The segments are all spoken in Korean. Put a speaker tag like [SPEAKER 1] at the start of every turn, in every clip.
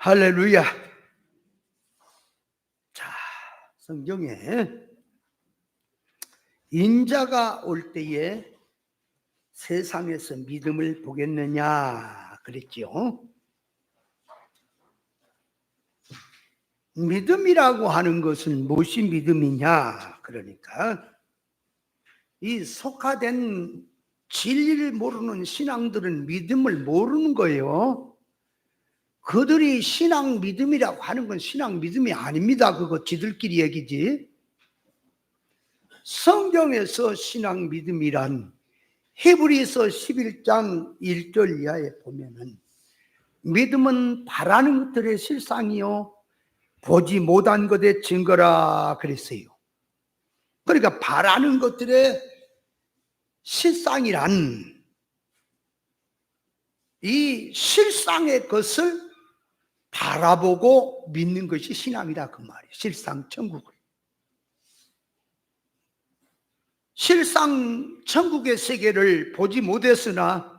[SPEAKER 1] 할렐루야. 자, 성경에 인자가 올 때에 세상에서 믿음을 보겠느냐 그랬지요. 믿음이라고 하는 것은 무엇이 믿음이냐? 그러니까 이 속화된 진리를 모르는 신앙들은 믿음을 모르는 거예요. 그들이 신앙 믿음이라고 하는 건 신앙 믿음이 아닙니다. 그거 지들끼리 얘기지. 성경에서 신앙 믿음이란 히브리서 11장 1절 이하에 보면은 믿음은 바라는 것들의 실상이요 보지 못한 것의 증거라 그랬어요. 그러니까 바라는 것들의 실상이란 이 실상의 것을 바라보고 믿는 것이 신앙이다 그 말이에요. 실상 천국을. 실상 천국의 세계를 보지 못했으나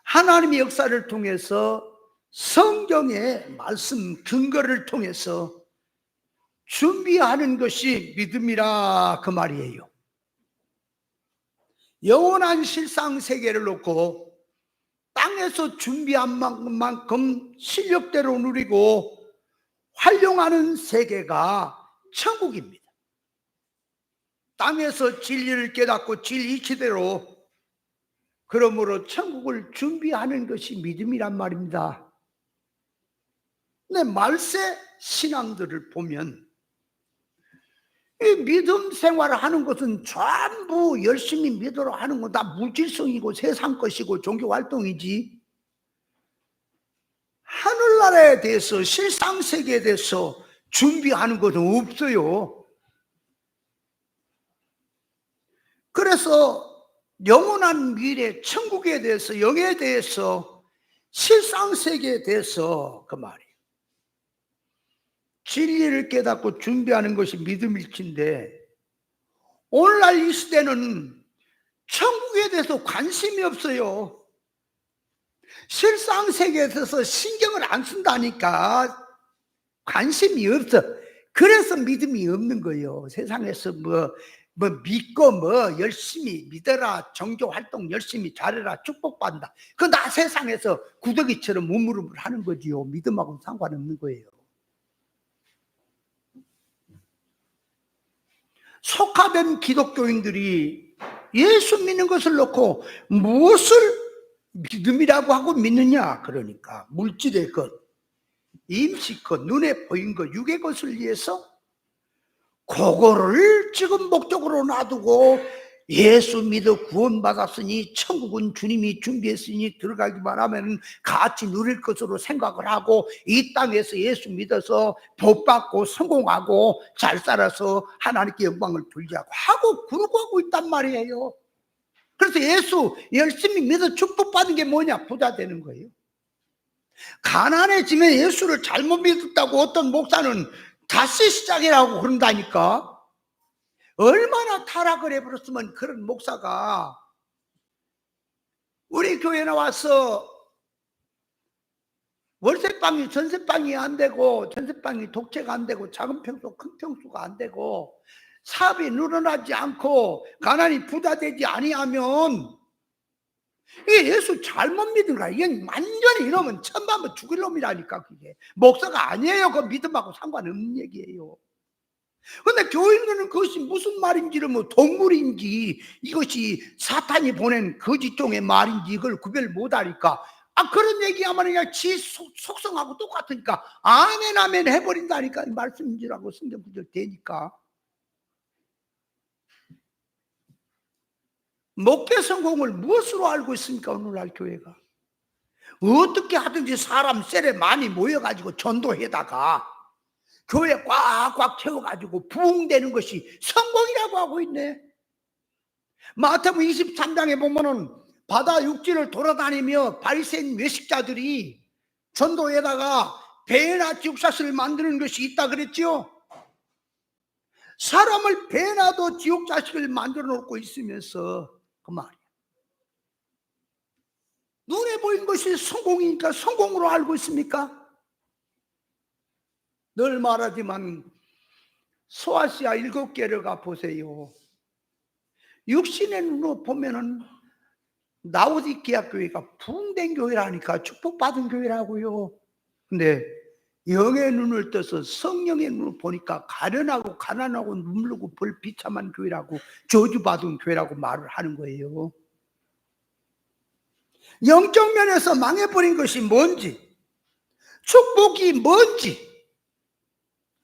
[SPEAKER 1] 하나님의 역사를 통해서 성경의 말씀 근거를 통해서 준비하는 것이 믿음이라 그 말이에요. 영원한 실상 세계를 놓고 땅에서 준비한 만큼 실력대로 누리고 활용하는 세계가 천국입니다. 땅에서 진리를 깨닫고 진리치대로 그러므로 천국을 준비하는 것이 믿음이란 말입니다. 근데 말세 신앙들을 보면 이 믿음 생활을 하는 것은 전부 열심히 믿으러 하는 건 다 물질성이고 세상 것이고 종교 활동이지 하늘나라에 대해서 실상 세계에 대해서 준비하는 것은 없어요. 그래서 영원한 미래 천국에 대해서 영에 대해서 실상 세계에 대해서 그 말이에요. 진리를 깨닫고 준비하는 것이 믿음일진데 오늘날 이 시대는 천국에 대해서 관심이 없어요. 실상 세계에 대해서 신경을 안 쓴다니까 관심이 없어. 그래서 믿음이 없는 거예요. 세상에서 뭐 믿고 열심히 믿어라, 종교 활동 열심히 잘해라, 축복받는다. 그건 다 세상에서 구더기처럼 우물우물 하는 거지요. 믿음하고는 상관없는 거예요. 속화된 기독교인들이 예수 믿는 것을 놓고 무엇을 믿음이라고 하고 믿느냐? 그러니까 물질의 것, 임시 것, 눈에 보인 것, 육의 것을 위해서 그거를 지금 목적으로 놔두고 예수 믿어 구원받았으니 천국은 주님이 준비했으니 들어가기만 하면 같이 누릴 것으로 생각을 하고 이 땅에서 예수 믿어서 복받고 성공하고 잘 살아서 하나님께 영광을 돌리자고 하고 그러고 하고 있단 말이에요. 그래서 예수 열심히 믿어 축복받은 게 뭐냐? 부자 되는 거예요. 가난해지면 예수를 잘못 믿었다고 어떤 목사는 다시 시작이라고 그런다니까. 얼마나 타락을 해버렸으면 그런 목사가 우리 교회 나와서 월세방이 전세방이 안 되고 전세방이 독채가 안 되고 작은 평수 큰 평수가 안 되고 사업이 늘어나지 않고 가난이 부자 되지 아니하면 이게 예수 잘못 믿은 거야. 이건 완전히 이러면 천만번 죽일 놈이라니까. 그게 목사가 아니에요. 그 믿음하고 상관없는 얘기예요. 근데 교인들은 그것이 무슨 말인지를 뭐 동물인지 이것이 사탄이 보낸 거짓종의 말인지 이걸 구별 못하니까 그런 얘기하면 그냥 지 속성하고 똑같으니까 아멘 아멘 해버린다니까. 말씀인지라고 성경 구절 되니까. 목회 성공을 무엇으로 알고 있습니까? 오늘날 교회가 어떻게 하든지 사람 셀에 많이 모여가지고 전도해다가 교회 꽉꽉 채워가지고 부흥되는 것이 성공이라고 하고 있네. 마태복음 23장에 보면은 바다 육지를 돌아다니며 바리새인 외식자들이 전도에다가 배나 지옥사슬을 만드는 것이 있다 그랬죠. 사람을 배나도 지옥자식을 만들어 놓고 있으면서 그 말이야. 눈에 보인 것이 성공이니까 성공으로 알고 있습니까? 늘 말하지만 소아시아 7개를 가 보세요. 육신의 눈으로 보면은 라오디게아 교회가 붕된 교회라니까, 축복받은 교회라고요. 근데 영의 눈을 떠서 성령의 눈을 보니까 가련하고 가난하고 눈물고 벌 비참한 교회라고, 저주받은 교회라고 말을 하는 거예요. 영적 면에서 망해버린 것이 뭔지, 축복이 뭔지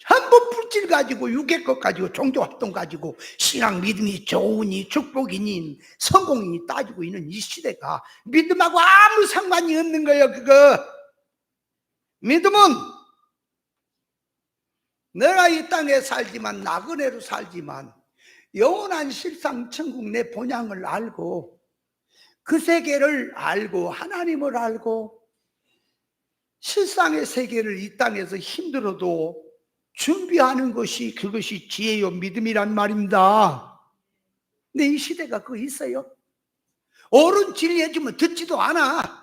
[SPEAKER 1] 전부 물질 가지고, 육의 것 가지고, 종교활동 가지고 신앙 믿음이 좋으니 축복이니 성공이니 따지고 있는 이 시대가 믿음하고 아무 상관이 없는 거예요. 그거 믿음은 내가 이 땅에 살지만, 나그네로 살지만 영원한 실상 천국 내 본향을 알고, 그 세계를 알고, 하나님을 알고, 실상의 세계를 이 땅에서 힘들어도 준비하는 것이, 그것이 지혜요 믿음이란 말입니다. 근데 이 시대가 그거 있어요? 옳은 진리해주면 듣지도 않아.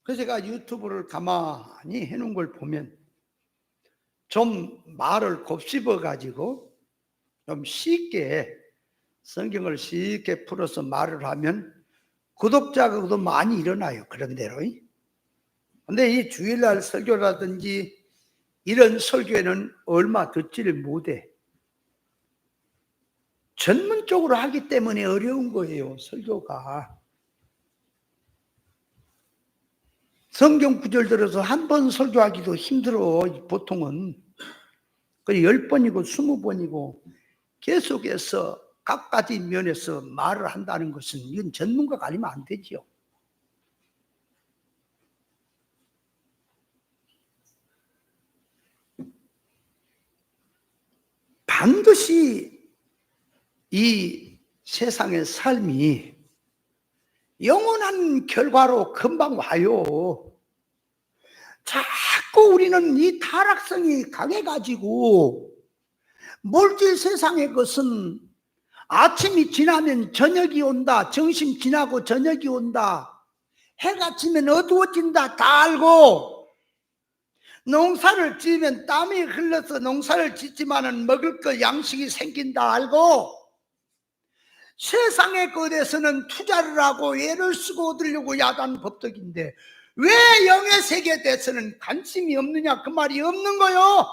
[SPEAKER 1] 그래서 제가 유튜브를 가만히 해놓은 걸 보면 좀 말을 곱씹어 가지고 좀 쉽게, 성경을 쉽게 풀어서 말을 하면 구독자가 많이 일어나요. 그런 대로. 근데 이 주일날 설교라든지 이런 설교에는 얼마 듣지를 못해. 전문적으로 하기 때문에 어려운 거예요, 설교가. 성경 구절 들어서 한 번 설교하기도 힘들어, 보통은. 10번이고 20번이고 계속해서 각가지 면에서 말을 한다는 것은, 이건 전문가가 아니면 안 되지요. 반드시 이 세상의 삶이 영원한 결과로 금방 와요. 자꾸 우리는 이 타락성이 강해가지고, 물질 세상의 것은 아침이 지나면 저녁이 온다, 점심 지나고 저녁이 온다, 해가 지면 어두워진다 다 알고, 농사를 지으면 땀이 흘러서 농사를 짓지만은 먹을 거 양식이 생긴다 알고, 세상의 것에서는 투자를 하고 애를 쓰고 얻으려고 야단 법석인데 왜 영의 세계에 대해서는 관심이 없느냐, 그 말이 없는 거요.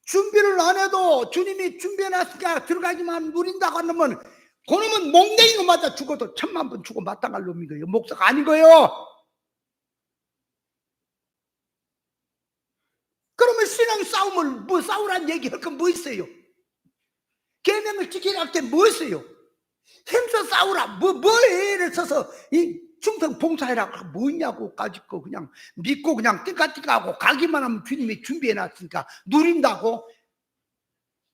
[SPEAKER 1] 준비를 안 해도 주님이 준비해놨으니까 들어가기만 누린다고 하면, 그놈은 몽댕이고 맞아 죽어도 1000만 번 죽어 마땅할 놈인 거예요. 목사가 아닌 거예요. 그러면 신앙 싸움을 뭐 싸우란 얘기 할 건 뭐 있어요? 계명을 지키라 할 때 뭐 있어요? 힘써 싸우라, 애를 써서 이 충성 봉사해라 뭐 있냐고, 까짓거 그냥 믿고 그냥 띵까띵까하고 가기만 하면 주님이 준비해놨으니까 누린다고.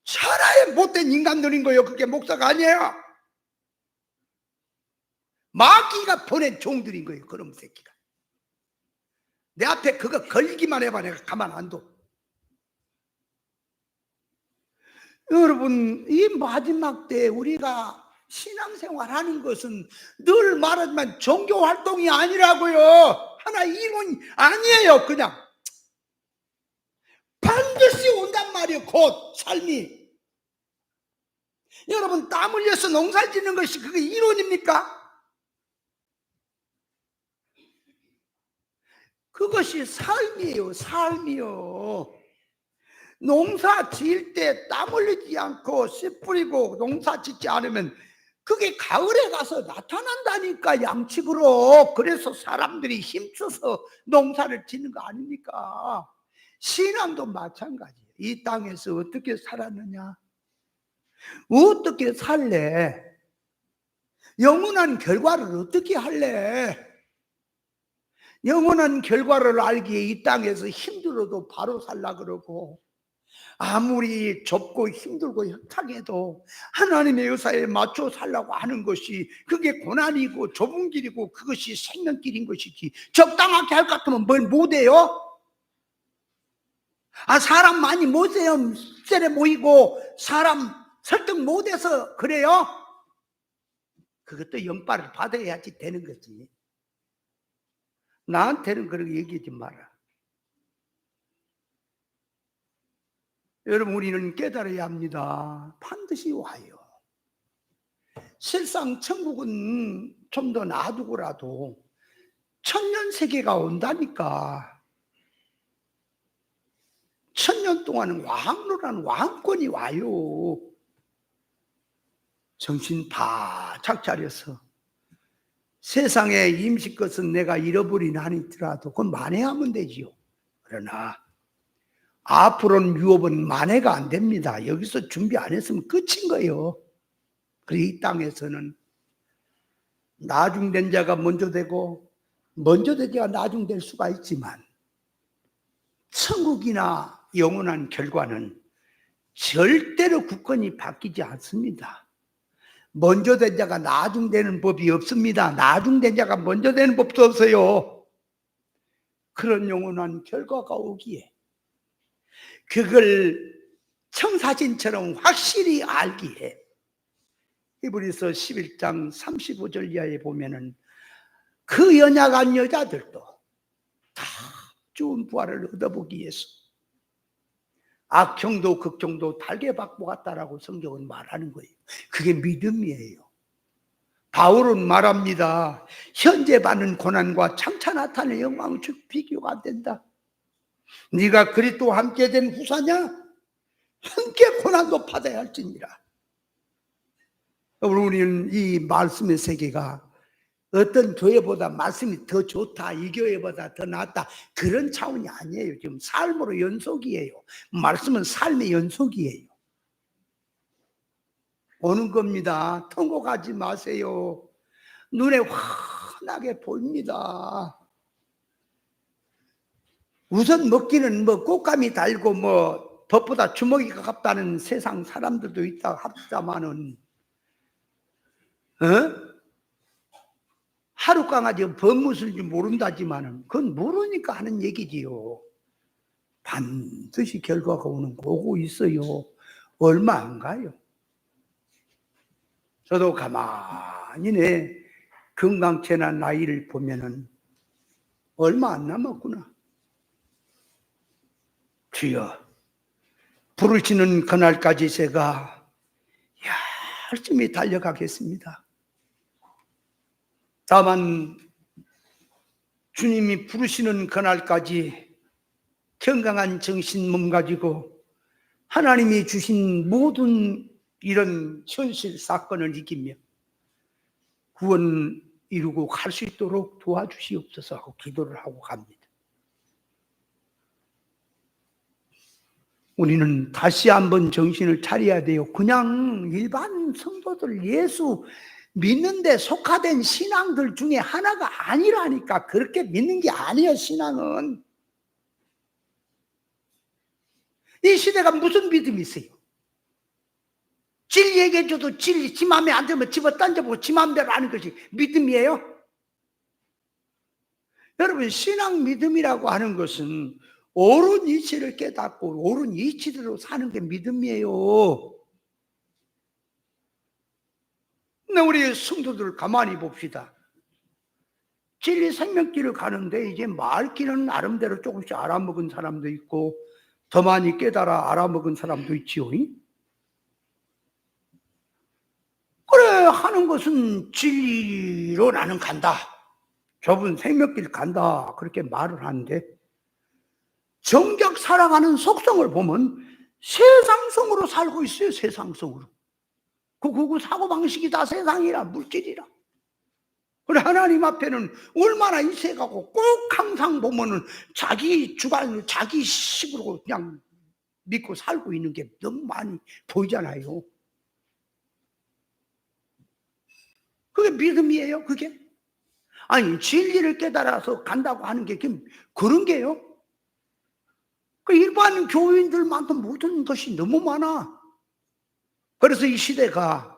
[SPEAKER 1] 천하의 못된 인간들인 거예요. 그게 목사가 아니에요. 마귀가 보낸 종들인 거예요. 그런 새끼가. 내 앞에 그거 걸리기만 해봐, 내가 가만 안 둬. 여러분, 이 마지막 때 우리가 신앙생활 하는 것은 늘 말하지만 종교활동이 아니라고요. 하나의 이론이 아니에요. 그냥 반드시 온단 말이에요. 곧 삶이. 여러분, 땀 흘려서 농사 짓는 것이 그게 이론입니까? 그것이 삶이에요. 삶이요. 농사 지을 때 땀 흘리지 않고 씨 뿌리고 농사 짓지 않으면 그게 가을에 가서 나타난다니까, 양측으로. 그래서 사람들이 힘써서 농사를 짓는 거 아닙니까? 신앙도 마찬가지예요. 이 땅에서 어떻게 살았느냐, 어떻게 살래, 영원한 결과를 어떻게 할래. 영원한 결과를 알기에 이 땅에서 힘들어도 바로 살라 그러고, 아무리 좁고 힘들고 협착해도 하나님의 의사에 맞춰 살라고 하는 것이, 그게 고난이고 좁은 길이고 그것이 생명길인 것이지, 적당하게 할 것 같으면 뭘 못해요? 사람 많이 못해요. 셀에 모이고 사람 설득 못해서 그래요? 그것도 연발을 받아야지 되는 거지. 나한테는 그렇게 얘기하지 마라. 여러분, 우리는 깨달아야 합니다. 반드시 와요. 실상 천국은 좀 더 놔두고라도 천년세계가 온다니까. 천년 동안은 왕노란 왕권이 와요. 정신 바짝 차려서 세상에 임시 것은 내가 잃어버린 한이 있더라도 그건 만회하면 되지요. 그러나 앞으로는 유업은 만회가 안 됩니다. 여기서 준비 안 했으면 끝인 거예요. 그래서 이 땅에서는 나중된 자가 먼저 되고 먼저 된 자가 나중될 수가 있지만 천국이나 영원한 결과는 절대로 국권이 바뀌지 않습니다. 먼저 된 자가 나중되는 법이 없습니다. 나중된 자가 먼저 되는 법도 없어요. 그런 영원한 결과가 오기에 그걸 청사진처럼 확실히 알기에 히브리서 11장 35절 이하에 보면은 그 연약한 여자들도 다 좋은 부활을 얻어보기 위해서 악형도 극형도 달개박보 같다라고 성경은 말하는 거예요. 그게 믿음이에요. 바울은 말합니다. 현재 받는 고난과 장차 나타낼 영광은 비교가 안 된다. 네가 그리스도와 함께 된 후사냐? 함께 고난도 받아야 할지니라. 우리는 이 말씀의 세계가 어떤 교회보다 말씀이 더 좋다, 이 교회보다 더 낫다, 그런 차원이 아니에요. 지금 삶으로 연속이에요. 말씀은 삶의 연속이에요. 오는 겁니다. 통곡하지 마세요. 눈에 환하게 보입니다. 우선 먹기는 뭐 꽃감이 달고 뭐 법보다 주먹이 가깝다는 세상 사람들도 있다 합니다마는 하루 강아지 법무술인지 모른다지만은 그건 모르니까 하는 얘기지요. 반드시 결과가 오고 있어요. 얼마 안 가요. 저도 가만히 내 건강체나 나이를 보면은 얼마 안 남았구나. 주여, 부르시는 그날까지 제가 열심히 달려가겠습니다. 다만 주님이 부르시는 그날까지 건강한 정신 몸 가지고 하나님이 주신 모든 이런 현실 사건을 이기며 구원 이루고 갈 수 있도록 도와주시옵소서 하고 기도를 하고 갑니다. 우리는 다시 한번 정신을 차려야 돼요. 그냥 일반 성도들 예수 믿는데 속하된 신앙들 중에 하나가 아니라니까. 그렇게 믿는 게 아니에요. 신앙은 이 시대가 무슨 믿음이 있어요? 진리 얘기해줘도 진리 지 맘에 안 들면 집어 던져보고 지 맘대로 하는 것이 믿음이에요? 여러분, 신앙 믿음이라고 하는 것은 옳은 이치를 깨닫고 옳은 이치대로 사는 게 믿음이에요. 근데 우리 성도들 가만히 봅시다. 진리 생명길을 가는데 이제 말길은 나름대로 조금씩 알아먹은 사람도 있고 더 많이 깨달아 알아먹은 사람도 있지요. 그래, 하는 것은 진리로 나는 간다, 좁은 생명길 간다, 그렇게 말을 하는데 정작 살아가는 속성을 보면 세상성으로 살고 있어요. 세상성으로. 그 사고방식이 다 세상이라, 물질이라. 그래, 하나님 앞에는 얼마나 인색하고 꼭 항상 보면은 자기 주관, 자기 식으로 그냥 믿고 살고 있는 게 너무 많이 보이잖아요. 그게 믿음이에요, 그게? 아니, 진리를 깨달아서 간다고 하는 게 그런 게요? 그 일반 교인들만큼 모든 것이 너무 많아. 그래서 이 시대가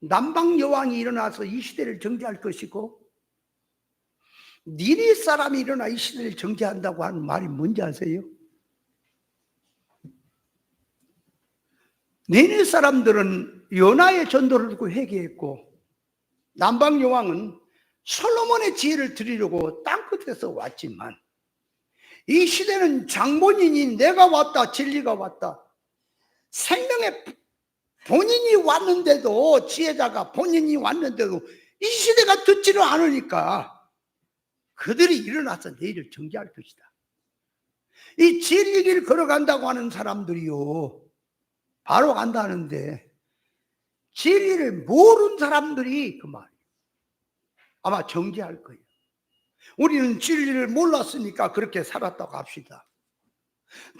[SPEAKER 1] 남방 여왕이 일어나서 이 시대를 정지할 것이고 니네 사람이 일어나 이 시대를 정지한다고 하는 말이 뭔지 아세요? 니네 사람들은 요나의 전도를 듣고 회개했고 남방 여왕은 솔로몬의 지혜를 드리려고 땅끝에서 왔지만 이 시대는 장본인이 내가 왔다, 진리가 왔다, 생명의 본인이 왔는데도, 지혜자가 본인이 왔는데도 이 시대가 듣지를 않으니까 그들이 일어나서 내일을 정지할 것이다. 이 진리를 걸어간다고 하는 사람들이요, 바로 간다는데 진리를 모르는 사람들이 그 말이에요. 아마 정지할 거예요. 우리는 진리를 몰랐으니까 그렇게 살았다고 합시다.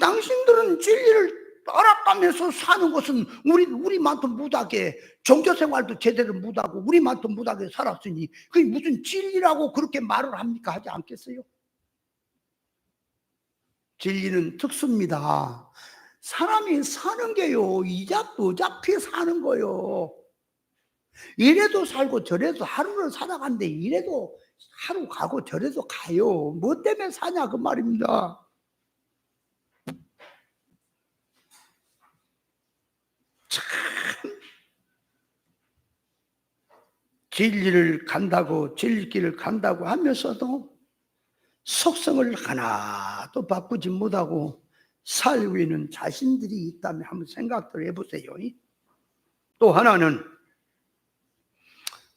[SPEAKER 1] 당신들은 진리를 따라가면서 사는 것은 우리만큼 무닥에, 종교생활도 제대로 못하고 우리만큼 무닥에 살았으니 그게 무슨 진리라고 그렇게 말을 합니까? 하지 않겠어요? 진리는 특수입니다. 사람이 사는 게요, 어차피 사는 거요. 이래도 살고 저래도 하루를 살아가는데 이래도 하루 가고 저래도 가요. 뭐 때문에 사냐 그 말입니다. 참 진리를 간다고, 진리길을 간다고 하면서도 속성을 하나도 바꾸지 못하고 살고 있는 자신들이 있다면 한번 생각들 해보세요. 또 하나는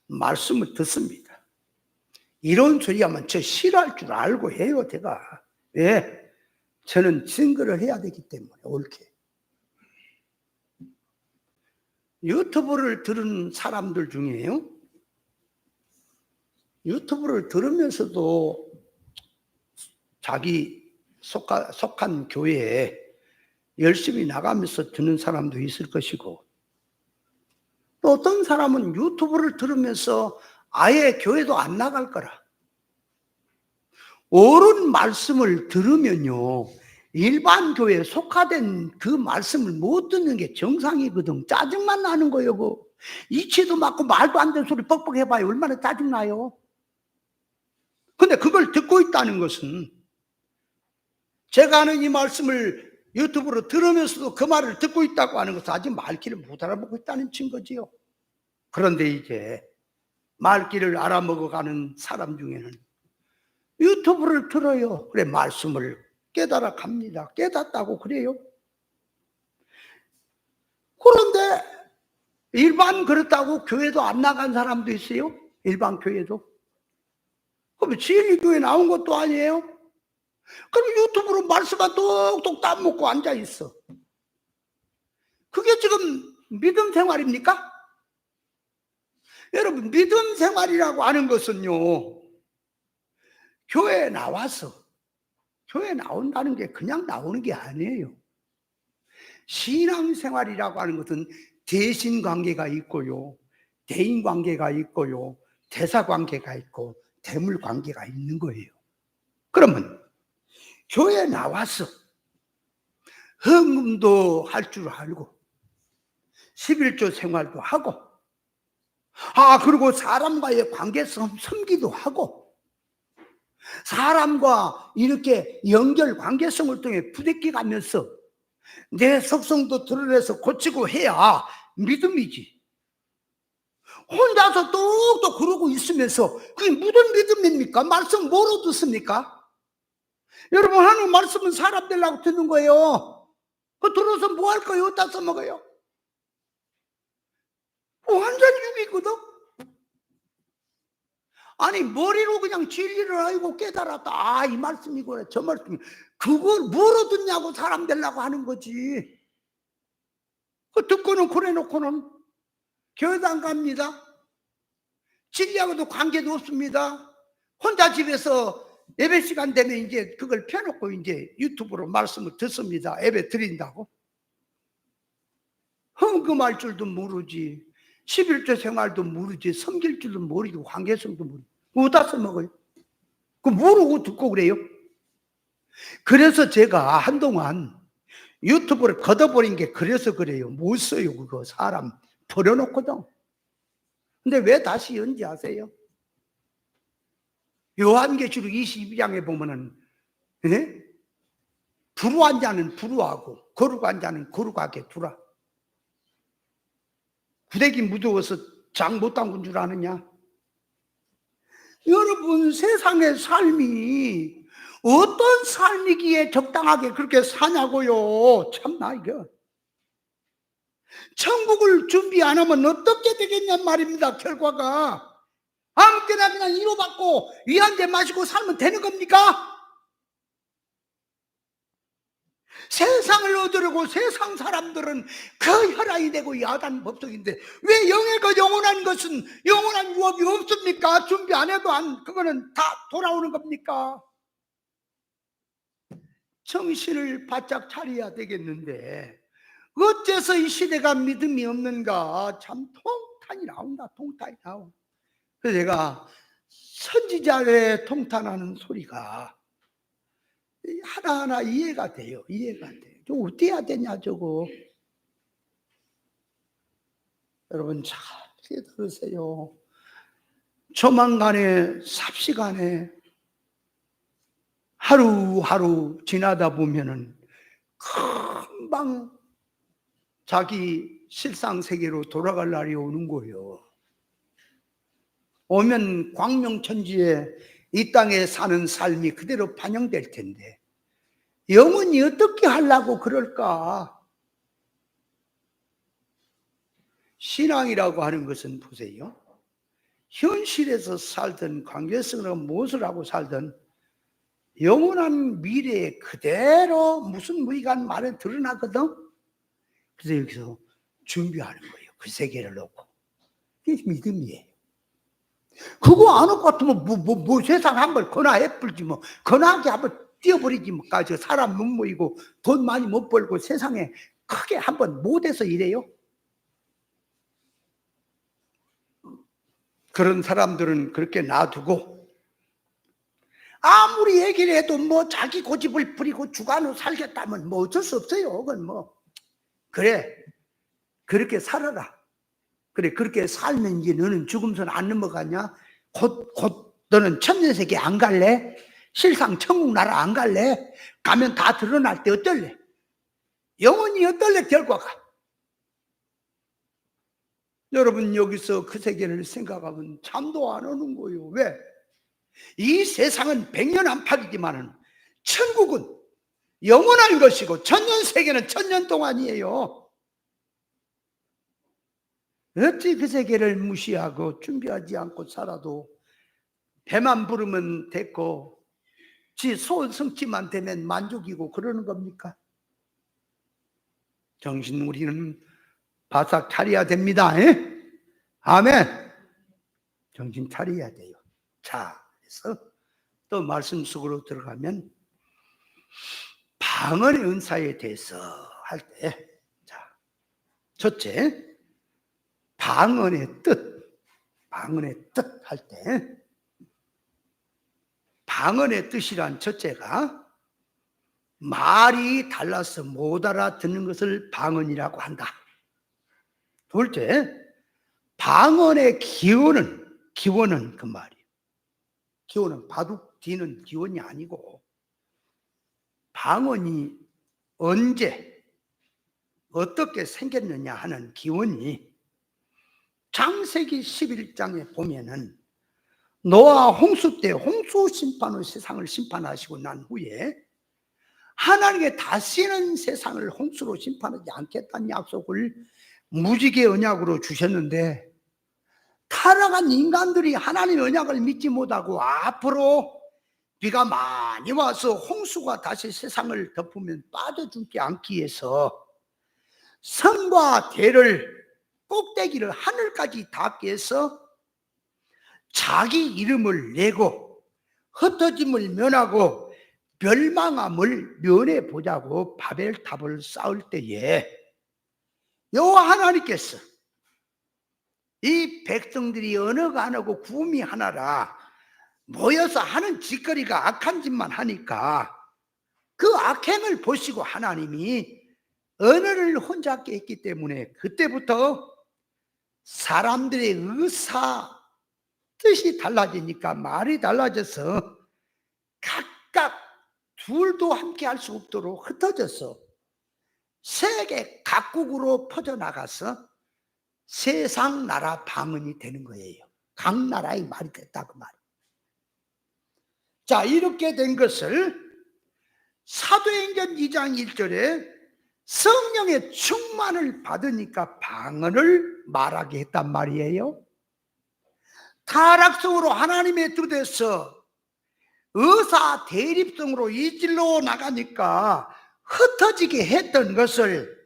[SPEAKER 1] 말씀을 듣습니다. 이런 소리 하면 저 싫어할 줄 알고 해요, 제가. 왜? 저는 증거를 해야 되기 때문에, 옳게. 유튜브를 들은 사람들 중에요, 유튜브를 들으면서도 자기 속한 교회에 열심히 나가면서 듣는 사람도 있을 것이고, 또 어떤 사람은 유튜브를 들으면서 아예 교회도 안 나갈 거라. 옳은 말씀을 들으면요, 일반 교회에 속화된 그 말씀을 못 듣는 게 정상이거든. 짜증만 나는 거예요. 이치도 맞고 말도 안 되는 소리 뻑뻑 해봐요. 얼마나 짜증나요. 근데 그걸 듣고 있다는 것은, 제가 하는 이 말씀을 유튜브로 들으면서도 그 말을 듣고 있다고 하는 것은 아직 말귀를 못 알아보고 있다는 증거지요. 그런데 이제 말귀를 알아먹어가는 사람 중에는 유튜브를 들어요. 그래, 말씀을 깨달아 갑니다. 깨닫다고 그래요. 그런데 일반 그렇다고 교회도 안 나간 사람도 있어요. 일반 교회도. 그럼 진리교회 나온 것도 아니에요. 그럼 유튜브로 말씀만 똑똑 따먹고 앉아있어. 그게 지금 믿음 생활입니까? 여러분, 믿음 생활이라고 하는 것은요, 교회에 나와서, 교회에 나온다는 게 그냥 나오는 게 아니에요. 신앙생활이라고 하는 것은 대신관계가 있고요, 대인관계가 있고요, 대사관계가 있고 대물관계가 있는 거예요. 그러면 교회에 나와서 헌금도 할 줄 알고 11조 생활도 하고, 그리고 사람과의 관계성 섬기도 하고, 사람과 이렇게 연결 관계성을 통해 부대껴 가면서 내 속성도 드러내서 고치고 해야 믿음이지. 혼자서 똑똑 그러고 있으면서 그게 무슨 믿음입니까? 말씀 뭐로 듣습니까? 여러분, 하는 말씀은 사람 되려고 듣는 거예요. 그 들어서 뭐 할 거예요? 어디다 써먹어요? 완전 죽이거든. 아니, 머리로 그냥 진리를 알고 깨달았다. 이 말씀이구나, 저 말씀이. 그걸 뭐로 듣냐고 사람 되려고 하는 거지. 그 듣고는 그래놓고는 교회도 안 갑니다. 진리하고도 관계도 없습니다. 혼자 집에서 예배 시간 되면 이제 그걸 펴놓고 이제 유튜브로 말씀을 듣습니다. 예배 드린다고. 헌금할 줄도 모르지, 11조 생활도 모르지, 섬길 줄도 모르고 관계성도 모르고 어디다 써먹어요? 그 모르고 듣고 그래요? 그래서 제가 한동안 유튜브를 걷어버린 게 그래서 그래요. 못 써요. 그거 사람 버려놓거든. 근데 왜 다시 연지하세요? 요한계시록 22장에 보면은, 예? 불우한 자는 불우하고 거룩한 자는 거룩하게 두라. 구데기 무더워서 장 못 담근 줄 아느냐? 여러분, 세상의 삶이 어떤 삶이기에 적당하게 그렇게 사냐고요. 참나 이거. 천국을 준비 안 하면 어떻게 되겠냔 말입니다. 결과가 아무 때나 그냥 위로받고 위 한 대 마시고 살면 되는 겁니까? 세상을 얻으려고 세상 사람들은 그 혈안이 되고 야단 법석인데 왜 영의 그 영원한 것은 영원한 유업이 없습니까? 준비 안 해도 그거는 다 돌아오는 겁니까? 정신을 바짝 차려야 되겠는데 어째서 이 시대가 믿음이 없는가? 참 통탄이 나온다. 통탄이 나오. 그래서 내가 선지자의 통탄하는 소리가 하나하나 이해가 돼요. 이해가 돼요. 저 어떻게 해야 되냐 저거. 여러분 잘 들으세요. 조만간에 삽시간에 하루하루 지나다 보면은 금방 자기 실상세계로 돌아갈 날이 오는 거예요. 오면 광명천지에 이 땅에 사는 삶이 그대로 반영될 텐데 영원히 어떻게 하려고 그럴까? 신앙이라고 하는 것은 보세요. 현실에서 살든 관계성으로 무엇을 하고 살든 영원한 미래에 그대로 무슨 무의간 말에 드러나거든. 그래서 여기서 준비하는 거예요. 그 세계를 놓고. 그게 믿음이에요. 그거 안 할 것 같으면 뭐 세상 한번 건화해 불지 뭐 건화하게 한번 뛰어버리지 뭐. 저 사람 눈 모이고 돈 많이 못 벌고 세상에 크게 한번 못해서 이래요. 그런 사람들은 그렇게 놔두고 아무리 얘기를 해도 뭐 자기 고집을 부리고 주관으로 살겠다면 뭐 어쩔 수 없어요. 그건 뭐 그래 그렇게 살아라. 그래 그렇게 살면 이제 너는 죽음선 안 넘어가냐? 곧 너는 천년세계 안 갈래? 실상 천국 나라 안 갈래? 가면 다 드러날 때 어떨래? 영원히 어떨래 결과가? 여러분 여기서 그 세계를 생각하면 잠도 안 오는 거예요. 왜? 이 세상은 100년 안팎이지만 천국은 영원한 것이고 천년세계는 천년 동안이에요. 어찌 그 세계를 무시하고 준비하지 않고 살아도 배만 부르면 됐고 지 소원 성취만 되면 만족이고 그러는 겁니까? 정신 우리는 바싹 차려야 됩니다. 아멘. 정신 차려야 돼요. 자, 그래서 또 말씀 속으로 들어가면 방언의 은사에 대해서 할 때, 자, 첫째, 방언의 뜻 할 때, 방언의 뜻이란 첫째가 말이 달라서 못 알아듣는 것을 방언이라고 한다. 둘째, 방언의 기원은 그 말이에요. 기원은 바둑 뒤는 기원이 아니고 방언이 언제 어떻게 생겼느냐 하는 기원이 창세기 11장에 보면은 노아 홍수 때 홍수 심판으로 세상을 심판하시고 난 후에 하나님의 다시는 세상을 홍수로 심판하지 않겠다는 약속을 무지개 언약으로 주셨는데 타락한 인간들이 하나님의 언약을 믿지 못하고 앞으로 비가 많이 와서 홍수가 다시 세상을 덮으면 빠져 죽지 않기 위해서 성과 대를 꼭대기를 하늘까지 닿게 해서 자기 이름을 내고 흩어짐을 면하고 멸망함을 면해 보자고 바벨탑을 쌓을 때에 여호와 하나님께서 이 백성들이 언어가 하나고 구음이 하나라 모여서 하는 짓거리가 악한 짓만 하니까 그 악행을 보시고 하나님이 언어를 혼잡게 했기 때문에 그때부터 사람들의 뜻이 달라지니까 말이 달라져서 각각 둘도 함께 할 수 없도록 흩어져서 세계 각국으로 퍼져나가서 세상 나라 방언이 되는 거예요. 각 나라의 말이 됐다 그 말이에요. 자, 이렇게 된 것을 사도행전 2장 1절에 성령의 충만을 받으니까 방언을 말하게 했단 말이에요. 타락성으로 하나님의 뜻에서 의사 대립성으로 이질로 나가니까 흩어지게 했던 것을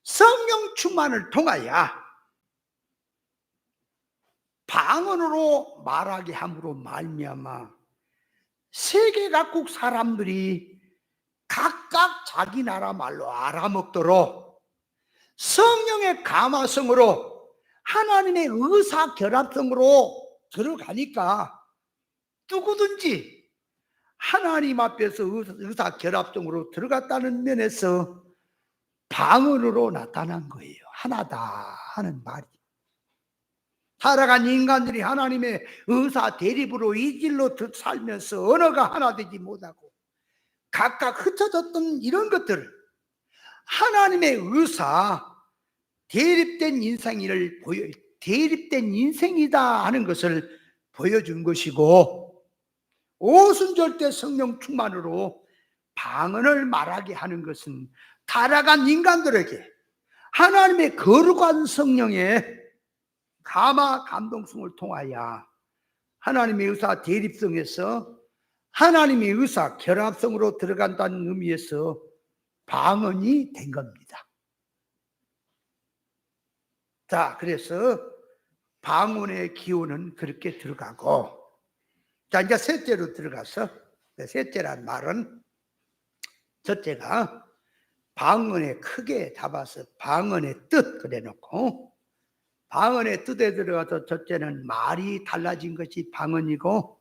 [SPEAKER 1] 성령 충만을 통하여 방언으로 말하게 함으로 말미암아 세계 각국 사람들이 각각 자기 나라 말로 알아먹도록 성령의 감화성으로 하나님의 의사결합성으로 들어가니까 누구든지 하나님 앞에서 의사결합성으로 들어갔다는 면에서 방언으로 나타난 거예요. 하나다 하는 말이. 살아간 인간들이 하나님의 의사 대립으로 이질로 살면서 언어가 하나 되지 못하고 각각 흩어졌던 이런 것들을 하나님의 의사 대립된 인생이다 하는 것을 보여준 것이고, 오순절대 성령 충만으로 방언을 말하게 하는 것은 타락한 인간들에게 하나님의 거룩한 성령의 감화 감동성을 통하여 하나님의 의사 대립성에서 하나님의 의사 결합성으로 들어간다는 의미에서 방언이 된 겁니다. 자, 그래서 방언의 기호는 그렇게 들어가고, 자, 이제 셋째로 들어가서, 셋째란 말은 첫째가 방언에 크게 잡아서 방언의 뜻 그래 놓고, 방언의 뜻에 들어가서 첫째는 말이 달라진 것이 방언이고,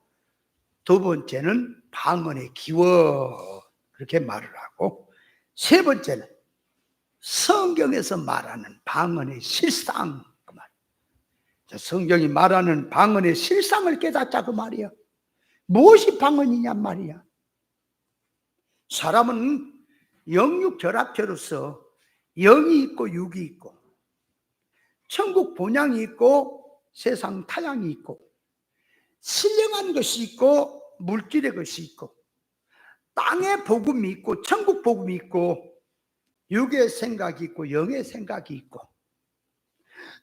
[SPEAKER 1] 두 번째는 방언의 기워 그렇게 말을 하고, 세 번째는 성경에서 말하는 방언의 실상 그 말. 성경이 말하는 방언의 실상을 깨닫자 그 말이야. 무엇이 방언이냐 말이야. 사람은 영육 결합체로서 영이 있고 육이 있고 천국 본향이 있고 세상 타향이 있고 신령한 것이 있고 물질의 것이 있고 땅의 복음이 있고 천국 복음이 있고 육의 생각이 있고 영의 생각이 있고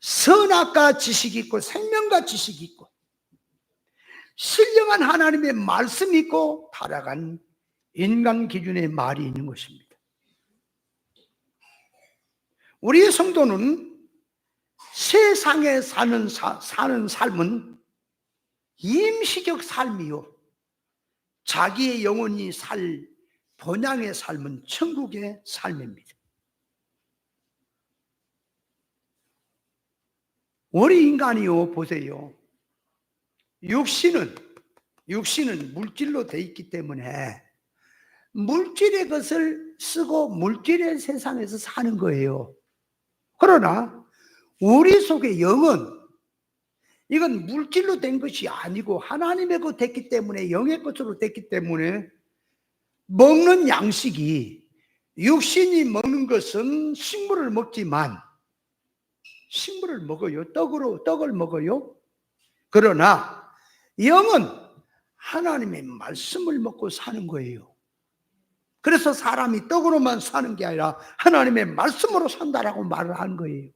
[SPEAKER 1] 선악과 지식이 있고 생명과 지식이 있고 신령한 하나님의 말씀이 있고 타락한 인간 기준의 말이 있는 것입니다. 우리의 성도는 세상에 사는 삶은 임시적 삶이요, 자기의 영혼이 살 본향의 삶은 천국의 삶입니다. 우리 인간이요, 보세요. 육신은 물질로 돼 있기 때문에 물질의 것을 쓰고 물질의 세상에서 사는 거예요. 그러나 우리 속의 영은 이건 물질로 된 것이 아니고 하나님의 것 됐기 때문에, 영의 것으로 됐기 때문에 먹는 양식이, 육신이 먹는 것은 식물을 먹지만 식물을 먹어요. 떡을 먹어요. 그러나 영은 하나님의 말씀을 먹고 사는 거예요. 그래서 사람이 떡으로만 사는 게 아니라 하나님의 말씀으로 산다라고 말을 하는 거예요.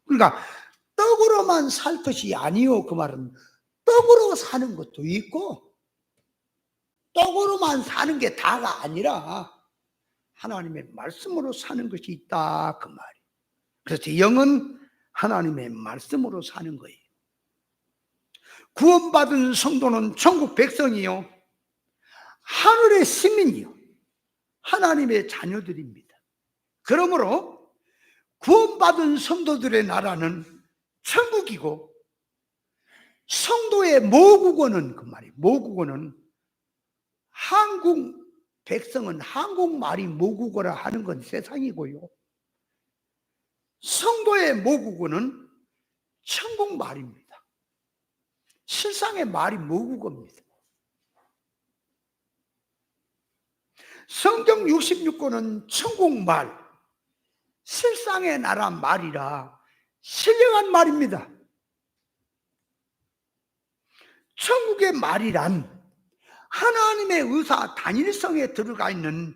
[SPEAKER 1] 그러니까 떡으로만 살 것이 아니요, 그 말은 떡으로 사는 것도 있고 떡으로만 사는 게 다가 아니라 하나님의 말씀으로 사는 것이 있다 그 말이에요. 그래서 영은 하나님의 말씀으로 사는 거예요. 구원받은 성도는 천국 백성이요, 하늘의 시민이요, 하나님의 자녀들입니다. 그러므로 구원받은 성도들의 나라는 천국이고, 성도의 모국어는 그 말이에요. 모국어는 한국 백성은 한국말이 모국어라 하는 건 세상이고요, 성도의 모국어는 천국말입니다. 실상의 말이 모국어입니다. 성경 66권은 천국말, 실상의 나라 말이라 신령한 말입니다. 천국의 말이란 하나님의 의사 단일성에 들어가 있는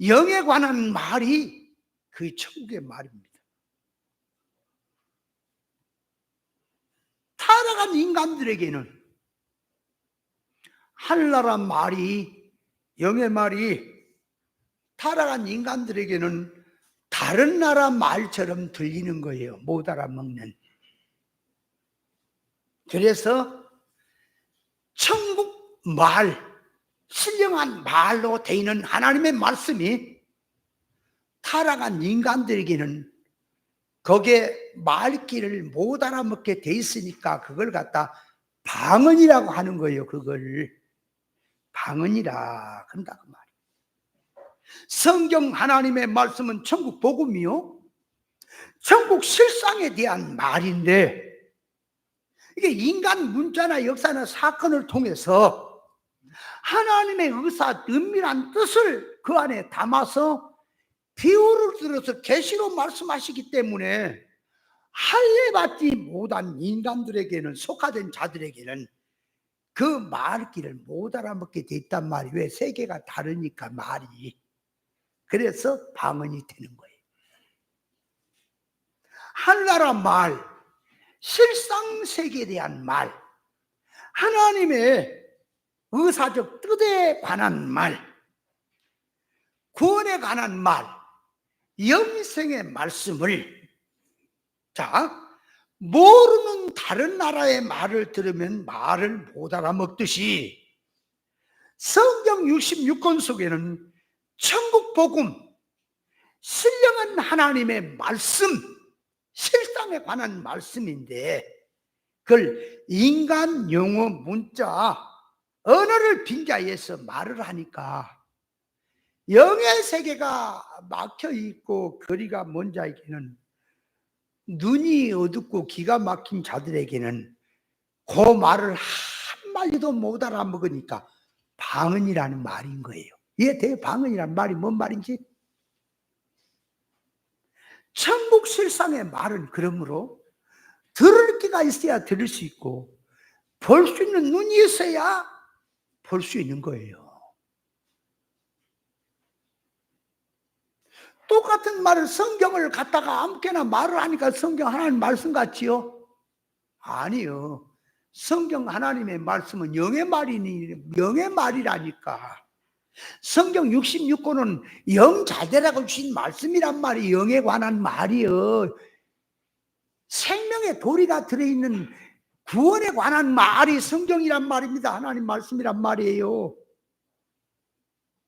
[SPEAKER 1] 영에 관한 말이 그 천국의 말입니다. 타락한 인간들에게는 하늘나라 말이, 영의 말이 타락한 인간들에게는 다른 나라 말처럼 들리는 거예요. 못 알아먹는. 그래서 천국 말, 신령한 말로 되어 있는 하나님의 말씀이 타락한 인간들에게는 거기에 말귀를 못 알아먹게 돼 있으니까 그걸 갖다 방언이라고 하는 거예요. 그걸 방언이라 그런다 그 말이에요. 성경 하나님의 말씀은 천국 복음이요, 천국 실상에 대한 말인데, 이게 인간 문자나 역사나 사건을 통해서 하나님의 의사 은밀한 뜻을 그 안에 담아서 비유를 들어서 계시로 말씀하시기 때문에 할례받지 못한 인간들에게는, 속하된 자들에게는 그 말귀를 못 알아먹게 돼 있단 말이에요. 왜? 세계가 다르니까 말이. 그래서 방언이 되는 거예요. 하늘나라 말, 실상세계에 대한 말, 하나님의 의사적 뜻에 관한 말, 구원에 관한 말, 영생의 말씀을, 자, 모르는 다른 나라의 말을 들으면 말을 못 알아먹듯이 성경 66권 속에는 천국 복음, 신령한 하나님의 말씀, 실상에 관한 말씀인데 그걸 인간 용어 문자 언어를 빙자해서 말을 하니까 영의 세계가 막혀 있고 거리가 먼 자에게는, 눈이 어둡고 기가 막힌 자들에게는 그 말을 한마디도 못 알아먹으니까 방언이라는 말인 거예요. 이게 방언이라는 말이 뭔 말인지? 천국 실상의 말은 그러므로 들을 귀가 있어야 들을 수 있고 볼 수 있는 눈이 있어야 볼 수 있는 거예요. 똑같은 말을, 성경을 갖다가 아무렇게나 말을 하니까 성경 하나님 말씀 같지요? 아니요. 성경 하나님의 말씀은 영의 말이니, 영의 말이라니까. 성경 66권은 영자대라고 주신 말씀이란 말이 영에 관한 말이요. 생명의 도리가 들어있는 구원에 관한 말이 성경이란 말입니다. 하나님 말씀이란 말이에요.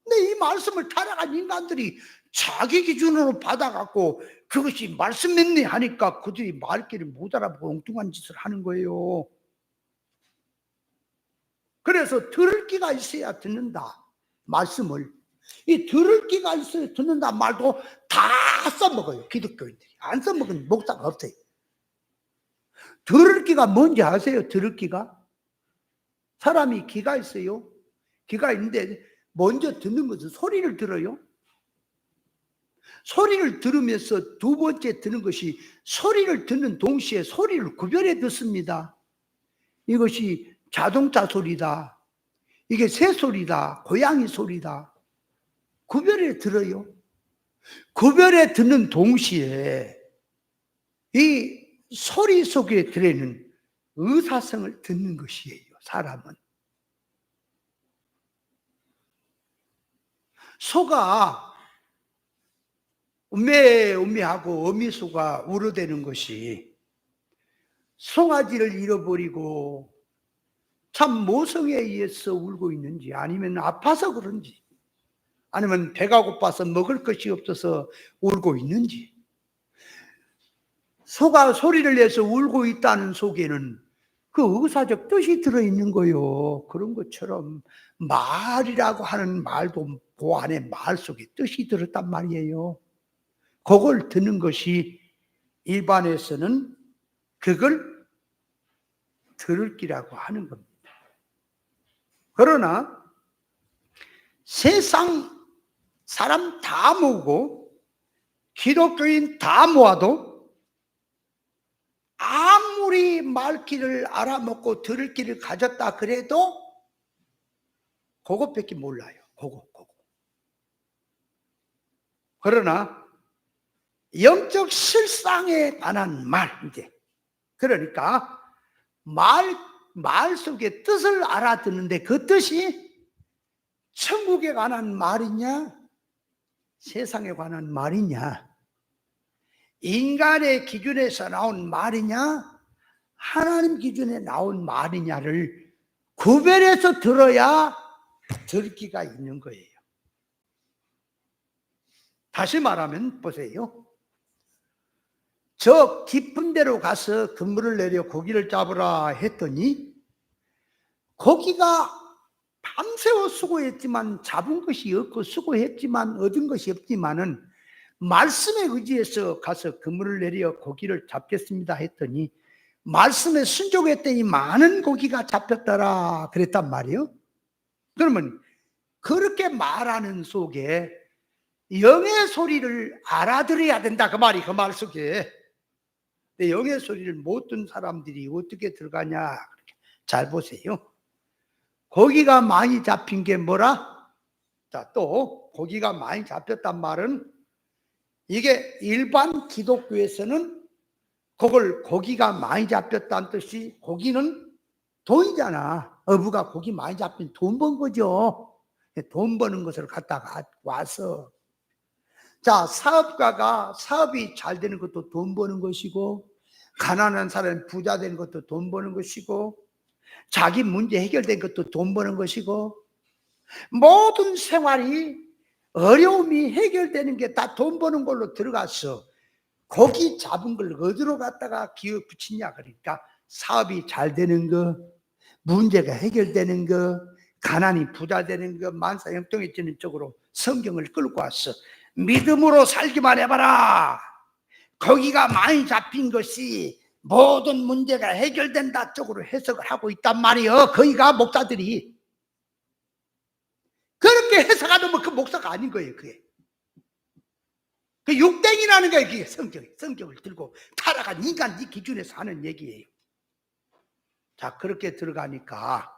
[SPEAKER 1] 근데 이 말씀을 타락한 인간들이 자기 기준으로 받아갖고 그것이 말씀 맺네 하니까 그들이 말귀를 못 알아보고 엉뚱한 짓을 하는 거예요. 그래서 들을 귀가 있어야 듣는다 말씀을, 이 들을 귀가 있어야 듣는다 말도 다 써먹어요. 기독교인들이 안 써먹은 목사가 없어요. 들을 귀가 뭔지 아세요? 들을 귀가? 사람이 귀가 있어요. 귀가 있는데 먼저 듣는 것은 소리를 들어요. 소리를 들으면서 두 번째 듣는 것이, 소리를 듣는 동시에 소리를 구별해 듣습니다. 이것이 자동차 소리다, 이게 새 소리다, 고양이 소리다, 구별해 들어요. 구별해 듣는 동시에 이 소리 속에 들어있는 의사성을 듣는 것이에요. 사람은 소가 음메하고 어미소가 울어대는 것이 송아지를 잃어버리고 참 모성에 의해서 울고 있는지, 아니면 아파서 그런지, 아니면 배가 고파서 먹을 것이 없어서 울고 있는지, 소가 소리를 내서 울고 있다는 속에는 그 의사적 뜻이 들어있는 거요. 그런 것처럼 말이라고 하는 말도 그 안에 말 속에 뜻이 들었단 말이에요. 그걸 듣는 것이 일반에서는 그걸 들을 귀라고 하는 겁니다. 그러나 세상 사람 다 모으고 기독교인 다 모아도 아무리 말귀를 알아먹고 들을 귀를 가졌다 그래도 그것밖에 몰라요. 그거. 그러나 영적 실상에 관한 말, 이제 그러니까 말 속의 뜻을 알아듣는데 그 뜻이 천국에 관한 말이냐, 세상에 관한 말이냐, 인간의 기준에서 나온 말이냐, 하나님 기준에 나온 말이냐를 구별해서 들어야 들기가 있는 거예요. 다시 말하면 보세요. 저 깊은 데로 가서 그물을 내려 고기를 잡으라 했더니 고기가 밤새워 수고했지만 잡은 것이 없고 수고했지만 얻은 것이 없지만은 말씀에 의지해서 가서 그물을 내려 고기를 잡겠습니다 했더니 말씀에 순종했더니 많은 고기가 잡혔더라 그랬단 말이에요. 그러면 그렇게 말하는 속에 영의 소리를 알아들어야 된다 그 말이, 그 말 속에. 영의 소리를 못 듣는 사람들이 어떻게 들어가냐. 잘 보세요. 고기가 많이 잡힌 게 뭐라? 자, 또 고기가 많이 잡혔단 말은 이게 일반 기독교에서는 그걸 고기가 많이 잡혔다는 뜻이, 고기는 돈이잖아. 어부가 고기 많이 잡힌 돈 번 거죠. 돈 버는 것을 갖다가 와서, 자, 사업가가 사업이 잘 되는 것도 돈 버는 것이고, 가난한 사람이 부자 되는 것도 돈 버는 것이고, 자기 문제 해결된 것도 돈 버는 것이고, 모든 생활이 어려움이 해결되는 게 다 돈 버는 걸로 들어갔어. 고기 잡은 걸 어디로 갖다가 기어 붙이냐. 그러니까 사업이 잘 되는 거, 문제가 해결되는 거, 가난이 부자 되는 거, 만사 형통해지는 쪽으로 성경을 끌고 왔어. 믿음으로 살기만 해봐라. 고기가 많이 잡힌 것이 모든 문제가 해결된다 쪽으로 해석을 하고 있단 말이에요. 거기가 목사들이 그렇게 해석하면 그 목사가 아닌 거예요. 그게 그 육땡이라는 거예요. 그게 성경을 들고 타락한 인간 이 기준에서 하는 얘기예요. 자, 그렇게 들어가니까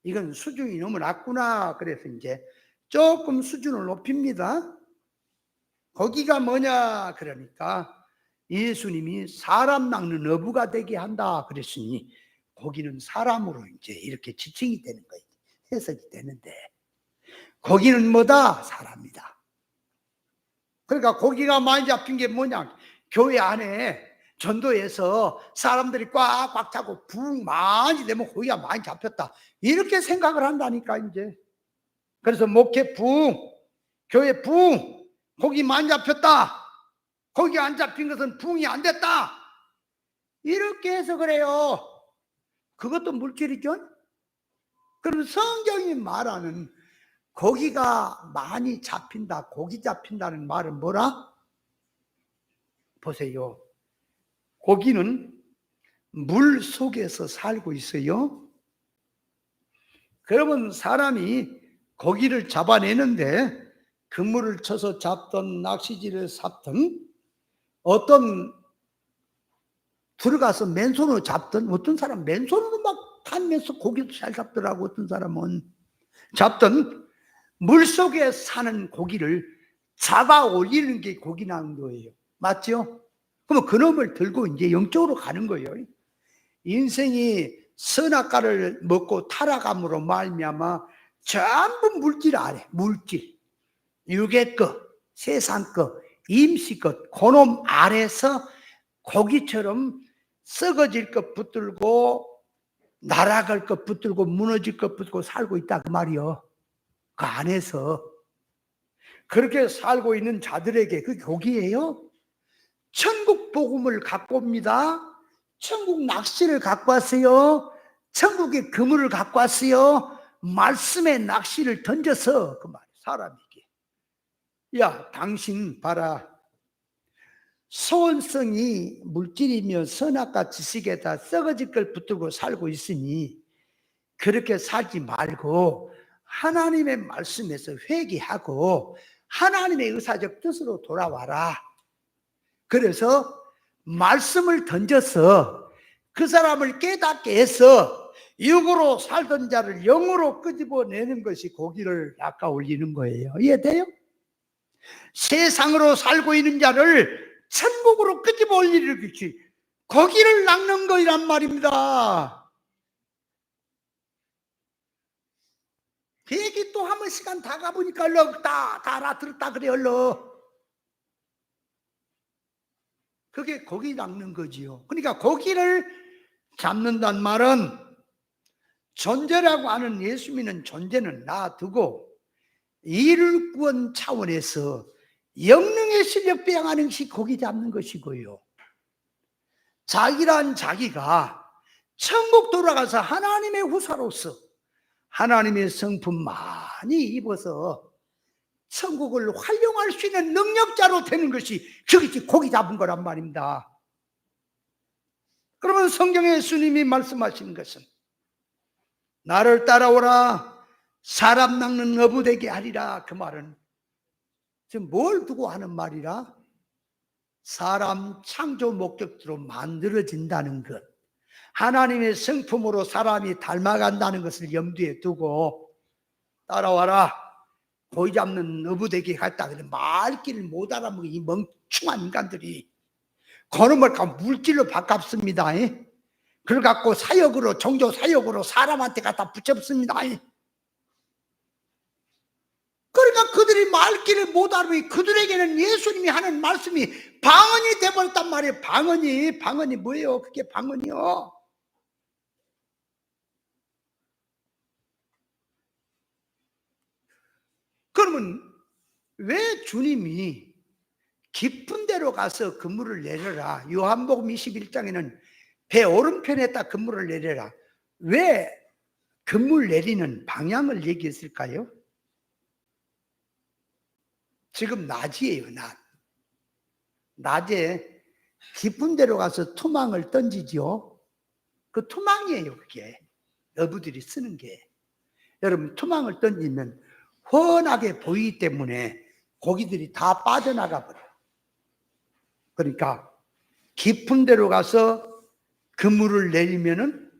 [SPEAKER 1] 이건 수준이 너무 낮구나. 그래서 이제 조금 수준을 높입니다. 거기가 뭐냐 그러니까 예수님이 사람 낚는 어부가 되게 한다 그랬으니 고기는 사람으로 이제 이렇게 지칭이 되는 거예요. 해석이 되는데 고기는 뭐다? 사람이다. 그러니까 고기가 많이 잡힌 게 뭐냐? 교회 안에 전도에서 사람들이 꽉꽉 차고 부흥 많이 되면 고기가 많이 잡혔다. 이렇게 생각을 한다니까 이제. 그래서 목회 부흥, 교회 부흥, 고기 많이 잡혔다. 고기 안 잡힌 것은 부흥이 안 됐다. 이렇게 해서 그래요. 그것도 물질이죠. 그럼 성경이 말하는 고기가 많이 잡힌다, 고기 잡힌다는 말은 뭐라? 보세요. 고기는 물 속에서 살고 있어요. 그러면 사람이 고기를 잡아내는데 그물을 쳐서 잡든 낚시질을 잡든 어떤 들어가서 맨손으로 잡든, 어떤 사람 맨손으로 막 타면서 고기도 잘 잡더라고. 어떤 사람은 잡든 물속에 사는 고기를 잡아 올리는 게 고기 낚는 거예요. 맞죠? 그러면 그놈을 들고 이제 영적으로 가는 거예요. 인생이 선악과를 먹고 타락함으로 말미암아 전부 물질 아래, 물질, 육의 것, 세상 것, 임시 것, 그놈 아래서 고기처럼 썩어질 것 붙들고 날아갈 것 붙들고 무너질 것 붙들고 살고 있다 그 말이요. 그 안에서 그렇게 살고 있는 자들에게 그 고기예요. 천국 복음을 갖고 옵니다. 천국 낚시를 갖고 왔어요. 천국의 그물을 갖고 왔어요. 말씀의 낚시를 던져서 그 말 사람에게, 야 당신 봐라, 소원성이 물질이며 선악과 지식에다 썩어질 걸 붙들고 살고 있으니 그렇게 살지 말고 하나님의 말씀에서 회개하고 하나님의 의사적 뜻으로 돌아와라. 그래서 말씀을 던져서 그 사람을 깨닫게 해서 육으로 살던 자를 영으로 끄집어내는 것이 고기를 낚아 올리는 거예요. 이해돼요? 세상으로 살고 있는 자를 천국으로 끄집어 올리는 것이 고기를 낚는 거란 말입니다. 그 얘기 또 하면 시간 다 가보니까 얼른 다 알아들었다 그래 얼른. 그게 고기 낚는 거지요. 그러니까 고기를 잡는단 말은 존재라고 하는 예수 믿는 존재는 놔두고 이를 구원 차원에서 영능의 실력 배양하는 것이 고기 잡는 것이고요. 자기란 자기가 천국 돌아가서 하나님의 후사로서 하나님의 성품 많이 입어서 천국을 활용할 수 있는 능력자로 되는 것이 그것이 고기 잡은 거란 말입니다. 그러면 성경에 예수님이 말씀하시는 것은 나를 따라오라 사람 낚는 어부 되게 하리라. 그 말은 지금 뭘 두고 하는 말이라? 사람 창조 목적으로 만들어진다는 것, 하나님의 성품으로 사람이 닮아간다는 것을 염두에 두고 따라와라 고기 잡는 어부 되게 갔다. 근데 말귀를 못 알아먹은 이 멍충한 인간들이 그놈을 물질로 바꿨습니다. 그걸 갖고 사역으로, 종교 사역으로 사람한테 갖다 붙였습니다. 그러니까 그들이 말귀를 못 알아보니 그들에게는 예수님이 하는 말씀이 방언이 돼버렸단 말이에요. 방언이 뭐예요? 그게 방언이요. 그러면 왜 주님이 깊은 데로 가서 그물을 내려라, 요한복음 21장에는 배 오른편에다 그물을 내려라, 왜 그물 내리는 방향을 얘기했을까요? 지금 낮이에요. 낮에 깊은 데로 가서 투망을 던지죠. 그 투망이에요. 그게 어부들이 쓰는 게. 여러분, 투망을 던지면 훤하게 보이기 때문에 고기들이 다 빠져나가 버려요. 그러니까 깊은 데로 가서 그물을 내리면은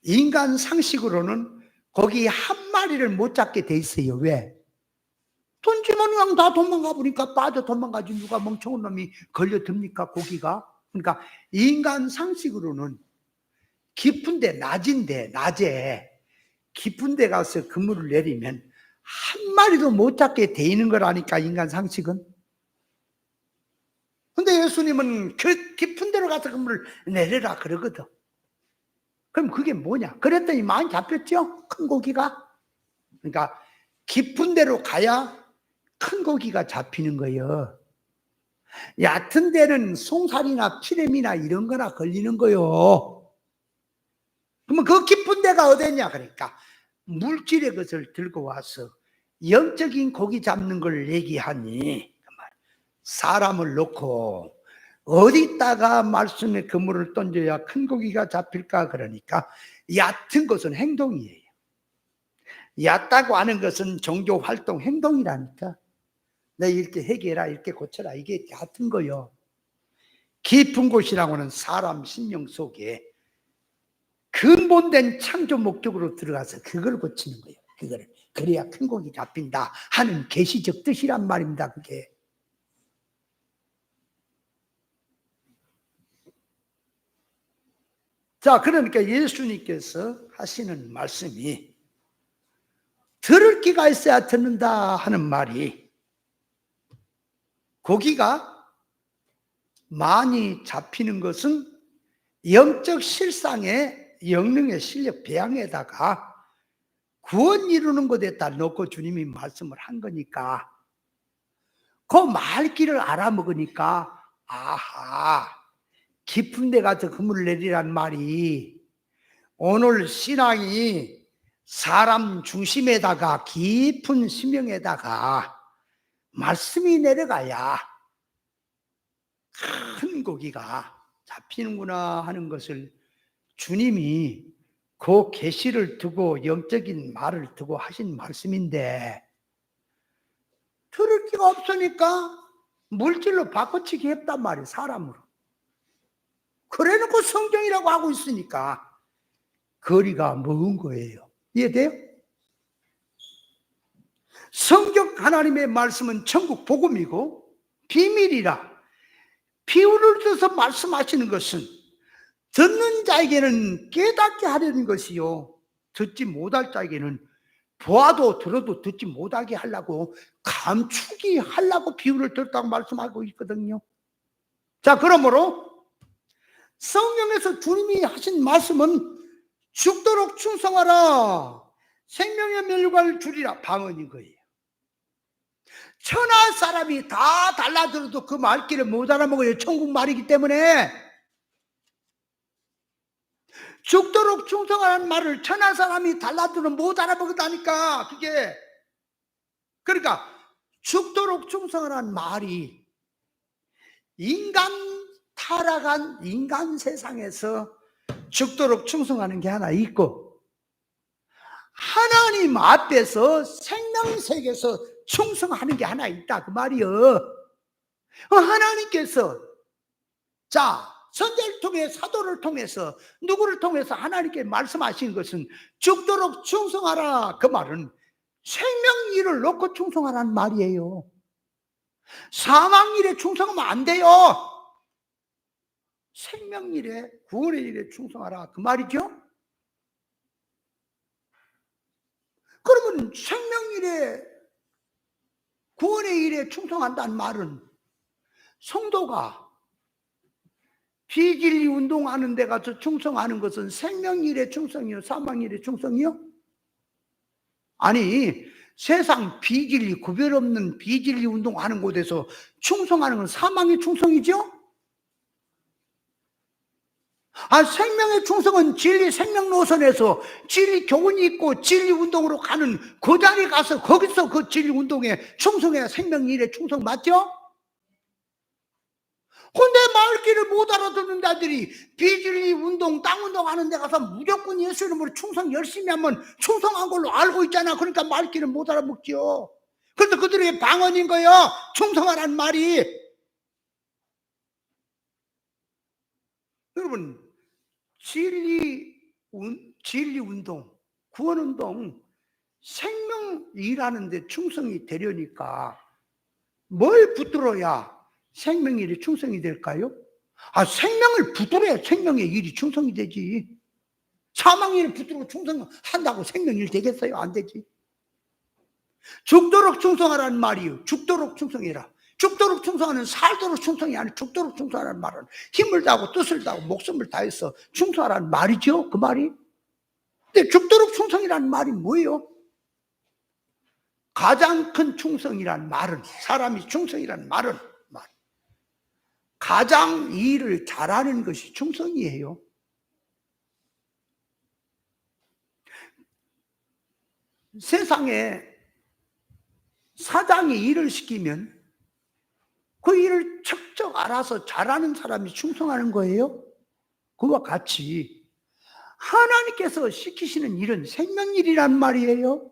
[SPEAKER 1] 인간 상식으로는 고기 한 마리를 못 잡게 돼 있어요. 왜? 던지면 그냥 다 도망가 보니까 빠져 도망가지. 누가 멍청한 놈이 걸려듭니까? 고기가. 그러니까 인간 상식으로는 깊은데, 낮에 깊은 데 가서 그물을 내리면 한 마리도 못 잡게 돼 있는 거라니까, 인간 상식은. 근데 예수님은 그 깊은 데로 가서 그물을 내려라 그러거든. 그럼 그게 뭐냐? 그랬더니 많이 잡혔죠? 큰 고기가. 그러니까 깊은 데로 가야 큰 고기가 잡히는 거예요. 얕은 데는 송사리나 피레미나 이런 거나 걸리는 거요. 그러면 그 깊은 데가 어디냐? 그러니까 물질의 것을 들고 와서 영적인 고기 잡는 걸 얘기하니, 사람을 놓고 어디다가 말씀의 그물을 던져야 큰 고기가 잡힐까? 그러니까 얕은 것은 행동이에요. 얕다고 하는 것은 종교 활동 행동이라니까. 너 이렇게 해결해라, 이렇게 고쳐라, 이게 얕은 거요. 깊은 곳이라고는 사람 심령 속에 근본된 창조 목적으로 들어가서 그걸 고치는 거예요. 그거를. 그래야 큰 고기 잡힌다 하는 계시적 뜻이란 말입니다. 그게. 자, 그러니까 예수님께서 하시는 말씀이 들을 귀가 있어야 듣는다 하는 말이, 고기가 많이 잡히는 것은 영적 실상의 영능의 실력 배양에다가 구원 이루는 것에다 놓고 주님이 말씀을 한 거니까, 그 말귀를 알아먹으니까 아하, 깊은 데 가서 그물을 내리란 말이 오늘 신앙이 사람 중심에다가 깊은 심령에다가 말씀이 내려가야 큰 고기가 잡히는구나 하는 것을 주님이 그 계시를 두고 영적인 말을 두고 하신 말씀인데, 들을 기가 없으니까 물질로 바꿔치기 했단 말이에요. 사람으로. 그래놓고 성경이라고 하고 있으니까 거리가 먼 거예요. 이해돼요? 성경 하나님의 말씀은 천국 복음이고 비밀이라 비유를 들어서 말씀하시는 것은 듣는 자에게는 깨닫게 하려는 것이요, 듣지 못할 자에게는 보아도 들어도 듣지 못하게 하려고 감추기 하려고 비유를 들었다고 말씀하고 있거든요. 자, 그러므로 성경에서 주님이 하신 말씀은 죽도록 충성하라, 생명의 멸류관을 주리라 방언인 거예요. 천하 사람이 다 달라들어도 그 말귀를 못 알아먹어요. 천국 말이기 때문에. 죽도록 충성하라는 말을 천하 사람이 달라들어도 못 알아먹었다니까. 그게 그러니까 죽도록 충성하라는 말이 인간 타락한 인간 세상에서 죽도록 충성하는 게 하나 있고, 하나님 앞에서 생명세계에서 충성하는 게 하나 있다 그 말이요. 하나님께서 자 선제를 통해 사도를 통해서 누구를 통해서 하나님께 말씀하신 것은 죽도록 충성하라. 그 말은 생명일을 놓고 충성하라는 말이에요. 사망일에 충성하면 안 돼요. 생명일에 구원의 일에 충성하라 그 말이죠. 그러면 생명일에 구원의 일에 충성한다는 말은 성도가 비진리 운동하는 데 가서 충성하는 것은 생명일에 충성이요, 사망일에 충성이요? 아니, 세상 비진리 구별 없는 비진리 운동하는 곳에서 충성하는 건 사망의 충성이죠? 생명의 충성은 진리 생명 노선에서 진리 교훈이 있고 진리 운동으로 가는 그 자리에 가서 거기서 그 진리 운동에 충성해야 생명일에 충성 맞죠? 근데 말귀를 못 알아듣는 자들이 비진리 운동, 땅 운동 하는 데 가서 무조건 예수 이름으로 충성 열심히 하면 충성한 걸로 알고 있잖아. 그러니까 말귀를 못 알아먹죠. 그런데 그들의 방언인 거예요. 충성하라는 말이. 여러분, 진리 운동, 구원 운동, 생명 일하는 데 충성이 되려니까 뭘 붙들어야 생명일이 충성이 될까요? 생명을 붙들어야 생명의 일이 충성이 되지. 사망일을 붙들고 충성한다고 생명일 되겠어요? 안 되지. 죽도록 충성하라는 말이요, 죽도록 충성해라. 죽도록 충성하는 살도록 충성이 아니라 죽도록 충성하라는 말은 힘을 다하고 뜻을 다하고 목숨을 다해서 충성하라는 말이죠. 그 말이. 근데 죽도록 충성이라는 말이 뭐예요? 가장 큰 충성이라는 말은, 사람이 충성이라는 말은 가장 일을 잘하는 것이 충성이에요. 세상에 사장이 일을 시키면 그 일을 척척 알아서 잘하는 사람이 충성하는 거예요. 그와 같이 하나님께서 시키시는 일은 생명일이란 말이에요.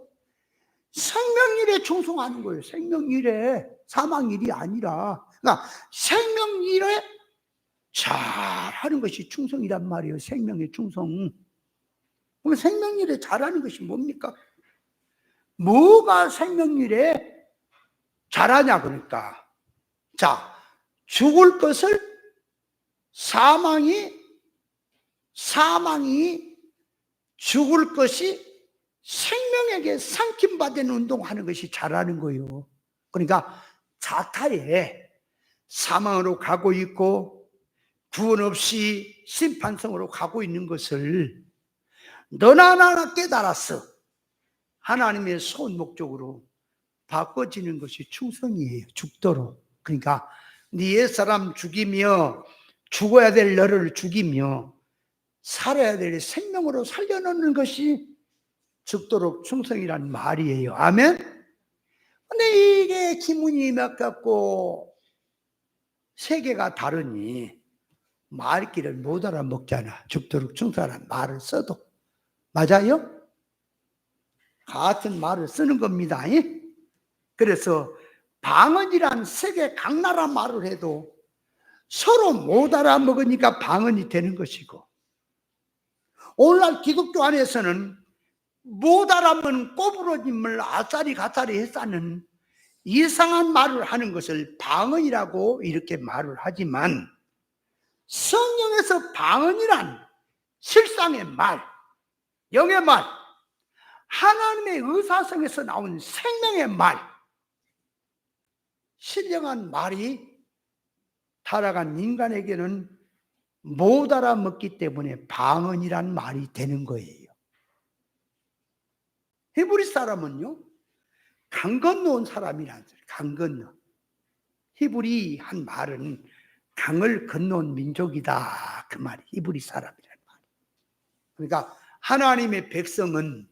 [SPEAKER 1] 생명일에 충성하는 거예요. 생명일에, 사망일이 아니라. 그러니까 생명일에 잘하는 것이 충성이란 말이에요. 생명의 충성. 그럼 생명일에 잘하는 것이 뭡니까? 뭐가 생명일에 잘하냐 그러니까. 자, 죽을 것을 사망이 죽을 것이 생명에게 삼킴받는 운동하는 것이 잘하는 거예요. 그러니까 자타에 사망으로 가고 있고 구원 없이 심판성으로 가고 있는 것을 너나 나나 깨달았어. 하나님의 소원 목적으로 바꿔지는 것이 충성이에요. 죽도록. 그러니까 네 옛사람 죽이며 죽어야 될 너를 죽이며 살아야 될 생명으로 살려놓는 것이 죽도록 충성이란 말이에요. 아멘? 근데 이게 기문이 몇 같고 세계가 다르니 말귀를 못 알아먹잖아. 죽도록 충성하라는 말을 써도. 맞아요? 같은 말을 쓰는 겁니다. 그래서 방언이란 세계 각 나라 말을 해도 서로 못 알아먹으니까 방언이 되는 것이고, 오늘날 기독교 안에서는 못 알아면 꼬부러짐을 아싸리 가싸리 했다는 이상한 말을 하는 것을 방언이라고 이렇게 말을 하지만, 성경에서 방언이란 실상의 말, 영의 말, 하나님의 의사성에서 나온 생명의 말, 신령한 말이 타락한 인간에게는 못 알아먹기 때문에 방언이란 말이 되는 거예요. 히브리 사람은요, 강 건너온 사람이라는 소리, 강 건너. 히브리 한 말은 강을 건너온 민족이다, 그 말이 히브리 사람이라는 말. 그러니까 하나님의 백성은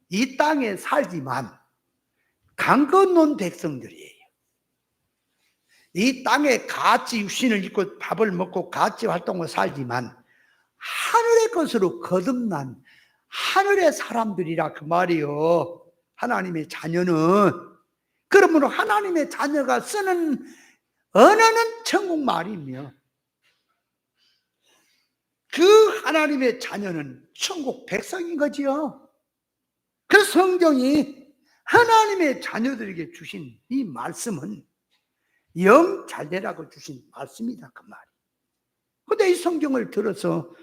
[SPEAKER 1] 이 땅에 살지만 강 건너온 백성들이에요. 이 땅에 같이 육신을 입고 밥을 먹고 같이 활동을 살지만 하늘의 것으로 거듭난 하늘의 사람들이라 그 말이요. 하나님의 자녀는. 그러므로 하나님의 자녀가 쓰는 언어는 천국 말이며, 그 하나님의 자녀는 천국 백성인 거지요. 그 성경이 하나님의 자녀들에게 주신 이 말씀은 영 잘되라고 주신 말씀이다, 그 말이. 근데 이 성경을 들어서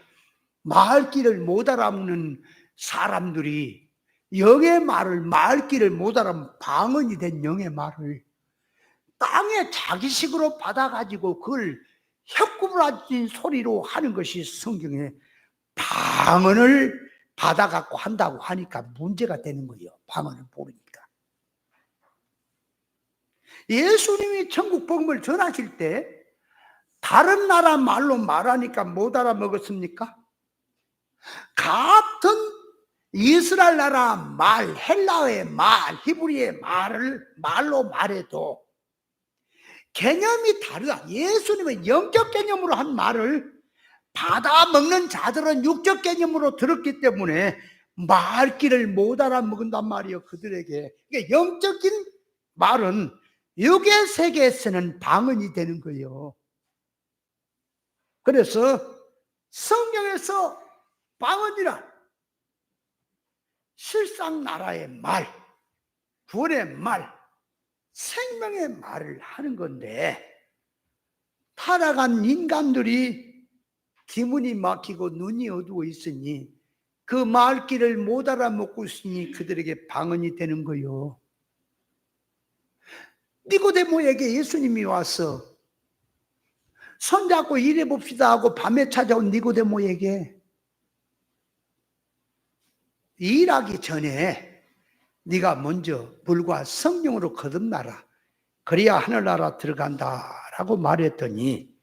[SPEAKER 1] 말귀를 못 알아먹는 사람들이 영의 말을, 말귀를 못 알아먹는 방언이 된 영의 말을 땅에 자기식으로 받아가지고 그걸 혀구부라진 소리로 하는 것이 성경에 방언을 받아갖고 한다고 하니까 문제가 되는 거예요. 방언을 모르니까. 예수님이 천국 복음을 전하실 때 다른 나라 말로 말하니까 못 알아먹었습니까? 같은 이스라엘 나라 말, 헬라어의 말, 히브리의 말로 말해도 개념이 다르다. 예수님은 영적 개념으로 한 말을 받아먹는 자들은 육적 개념으로 들었기 때문에 말귀를 못 알아먹는단 말이에요, 그들에게. 그러니까 영적인 말은 육의 세계에서는 방언이 되는 거예요. 그래서 성경에서 방언이란 실상 나라의 말, 구원의 말, 생명의 말을 하는 건데, 타락한 인간들이 기문이 막히고 눈이 어두워 있으니 그 말귀를 못 알아먹고 있으니 그들에게 방언이 되는 거요. 니고데모에게 예수님이 와서 손잡고 일해 봅시다 하고 밤에 찾아온 니고데모에게 일하기 전에 네가 먼저 물과 성령으로 거듭나라, 그래야 하늘나라 들어간다라고 말했더니,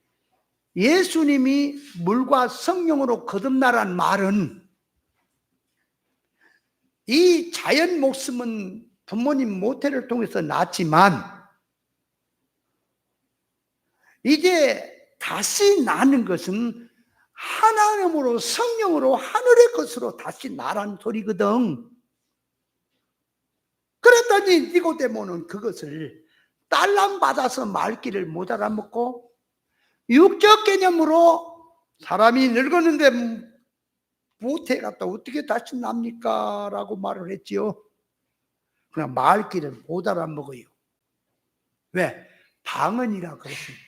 [SPEAKER 1] 예수님이 물과 성령으로 거듭나란 말은 이 자연 목숨은 부모님 모태를 통해서 낳았지만 이제 다시 나는 것은 하나님으로, 성령으로, 하늘의 것으로 다시 나란 소리거든. 그랬더니 니고데모는 그것을 딸랑받아서 말귀를 못 알아먹고 육적 개념으로 사람이 늙었는데 모태 갔다 어떻게 다시 납니까? 라고 말을 했지요. 그냥 말귀를 못 알아먹어요. 왜? 방언이라 그랬습니다.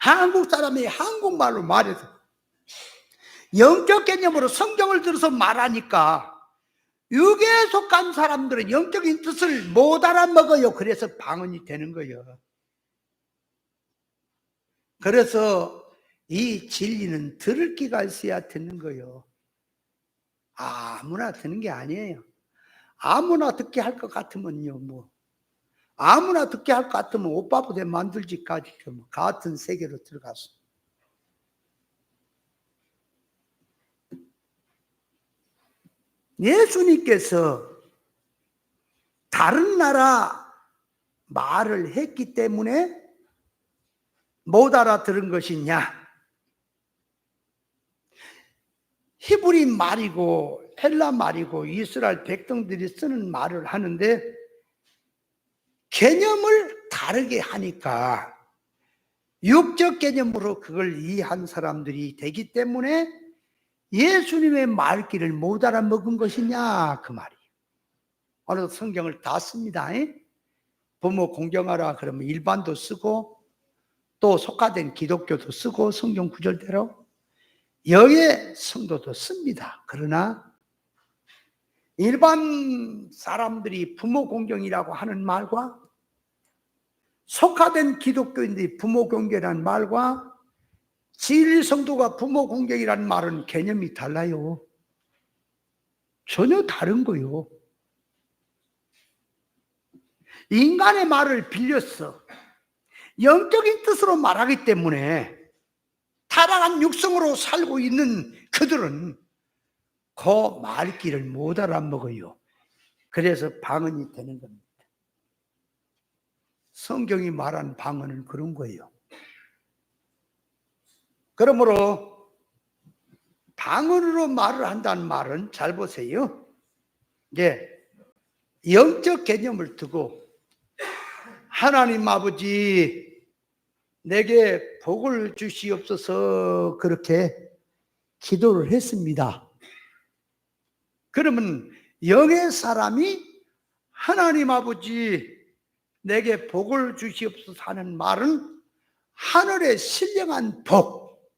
[SPEAKER 1] 한국 사람이 한국말로 말해서 영적 개념으로 성경을 들어서 말하니까 육에 속한 사람들은 영적인 뜻을 못 알아먹어요. 그래서 방언이 되는 거예요. 그래서 이 진리는 들을 귀가 있어야 듣는 거예요. 아무나 듣는 게 아니에요. 아무나 듣게 할 것 같으면요, 아무나 듣게 할 것 같으면 오빠 부대 만들지까지 같은 세계로 들어가서. 예수님께서 다른 나라 말을 했기 때문에 못 알아들은 것이냐? 히브리 말이고 헬라 말이고 이스라엘 백성들이 쓰는 말을 하는데 개념을 다르게 하니까 육적 개념으로 그걸 이해한 사람들이 되기 때문에 예수님의 말귀를 못 알아먹은 것이냐 그 말이에요. 오늘 성경을 다 씁니다. 부모 공경하라 그러면 일반도 쓰고 또 속화된 기독교도 쓰고 성경 구절대로 여의 성도도 씁니다. 그러나 일반 사람들이 부모 공경이라고 하는 말과 속화된 기독교인들이 부모 공경이라는 말과 진리 성도가 부모 공경이라는 말은 개념이 달라요. 전혀 다른 거요. 인간의 말을 빌려서 영적인 뜻으로 말하기 때문에 타락한 육성으로 살고 있는 그들은 그 말귀를 못 알아먹어요. 그래서 방언이 되는 겁니다. 성경이 말한 방언은 그런 거예요. 그러므로 방언으로 말을 한다는 말은 잘 보세요. 영적 개념을 두고 하나님 아버지 내게 복을 주시옵소서 그렇게 기도를 했습니다. 그러면 영의 사람이 하나님 아버지 내게 복을 주시옵소서 하는 말은 하늘의 신령한 복,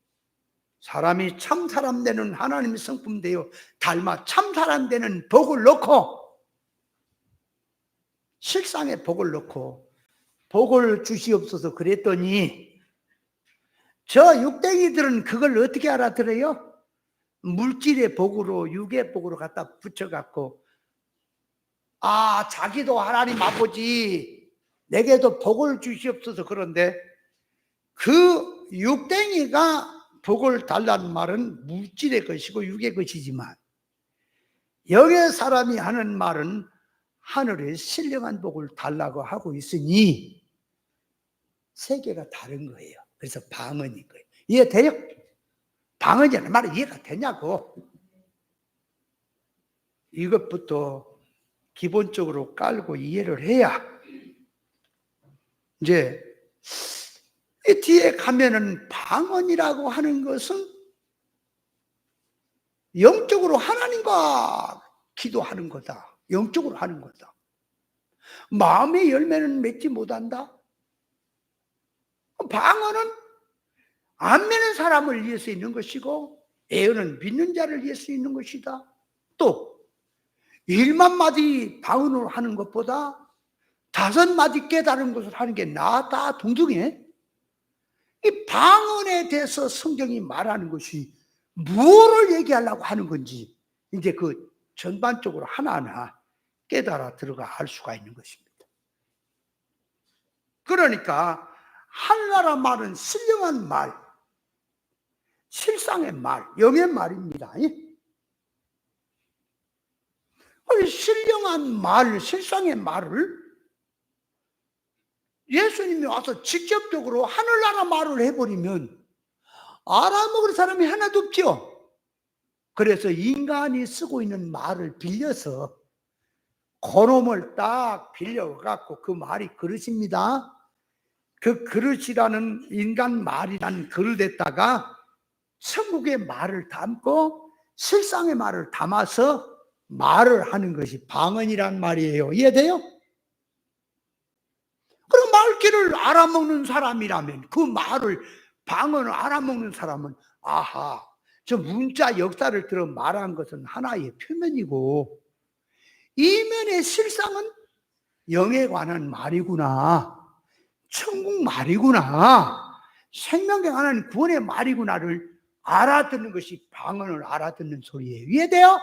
[SPEAKER 1] 사람이 참사람 되는 하나님의 성품 되어 닮아 참사람 되는 복을 넣고 실상의 복을 넣고 복을 주시옵소서 그랬더니 저 육댕이들은 그걸 어떻게 알아들어요? 물질의 복으로 육의 복으로 갖다 붙여갖고 자기도 하나님 아버지 내게도 복을 주시옵소서. 그런데 그 육댕이가 복을 달라는 말은 물질의 것이고 육의 것이지만 영의 사람이 하는 말은 하늘의 신령한 복을 달라고 하고 있으니 세계가 다른 거예요. 그래서 방언인 거예요. 이해돼요? 방언이라는 말이 이해가 되냐고. 이것부터 기본적으로 깔고 이해를 해야 이제 이 뒤에 가면은 방언이라고 하는 것은 영적으로 하나님과 기도하는 거다. 영적으로 하는 거다. 마음의 열매는 맺지 못한다. 방언은 안 믿는 사람을 위해서 있는 것이고 애언은 믿는 자를 위해서 있는 것이다. 또 1만 마디 방언을 하는 것보다 5마디 깨달은 것을 하는 게 낫다. 동등해. 이 방언에 대해서 성경이 말하는 것이 무엇을 얘기하려고 하는 건지 이제 그 전반적으로 하나하나 깨달아 들어가 알 수가 있는 것입니다. 그러니까 하늘나라 말은 신령한 말, 실상의 말, 영의 말입니다. 신령한 말, 실상의 말을 예수님이 와서 직접적으로 하늘나라 말을 해버리면 알아먹을 사람이 하나도 없죠. 그래서 인간이 쓰고 있는 말을 빌려서 그놈을 딱 빌려갖고 그 말이 그릇입니다. 그 그릇이라는 인간 말이라는 그릇에다가 천국의 말을 담고 실상의 말을 담아서 말을 하는 것이 방언이란 말이에요. 이해돼요? 그럼 말귀를 알아먹는 사람이라면 그 말을 방언을 알아먹는 사람은 아하 저 문자 역사를 들어 말한 것은 하나의 표면이고 이면의 실상은 영에 관한 말이구나, 천국 말이구나, 생명에 관한 구원의 말이구나를 알아듣는 것이 방언을 알아듣는 소리예요. 이해돼요?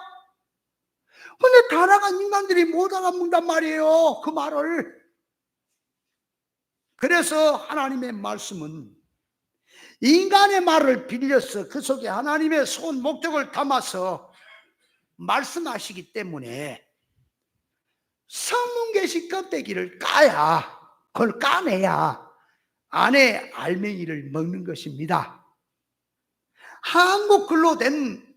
[SPEAKER 1] 근데 타락한 인간들이 못 알아먹는단 말이에요, 그 말을. 그래서 하나님의 말씀은 인간의 말을 빌려서 그 속에 하나님의 선 목적을 담아서 말씀하시기 때문에 성문계시 껍데기를 까야, 그걸 까내야 안에 알맹이를 먹는 것입니다. 한국글로 된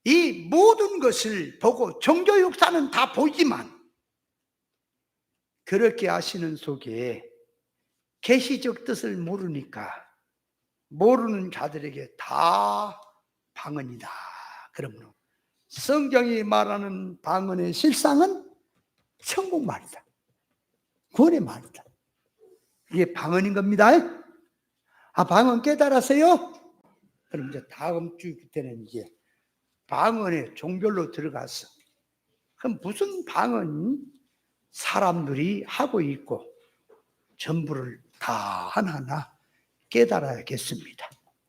[SPEAKER 1] 이 모든 것을 보고 종교 역사는 다 보이지만 그렇게 하시는 속에 계시적 뜻을 모르니까 모르는 자들에게 다 방언이다 그러면 성경이 말하는 방언의 실상은 천국 말이다. 구원의 말이다. 이게 방언인 겁니다. 방언 깨달았어요? 그럼 이제 다음 주 때는 이제 방언의 종별로 들어가서 그럼 무슨 방언 사람들이 하고 있고 전부를 다 하나하나 깨달아야겠습니다.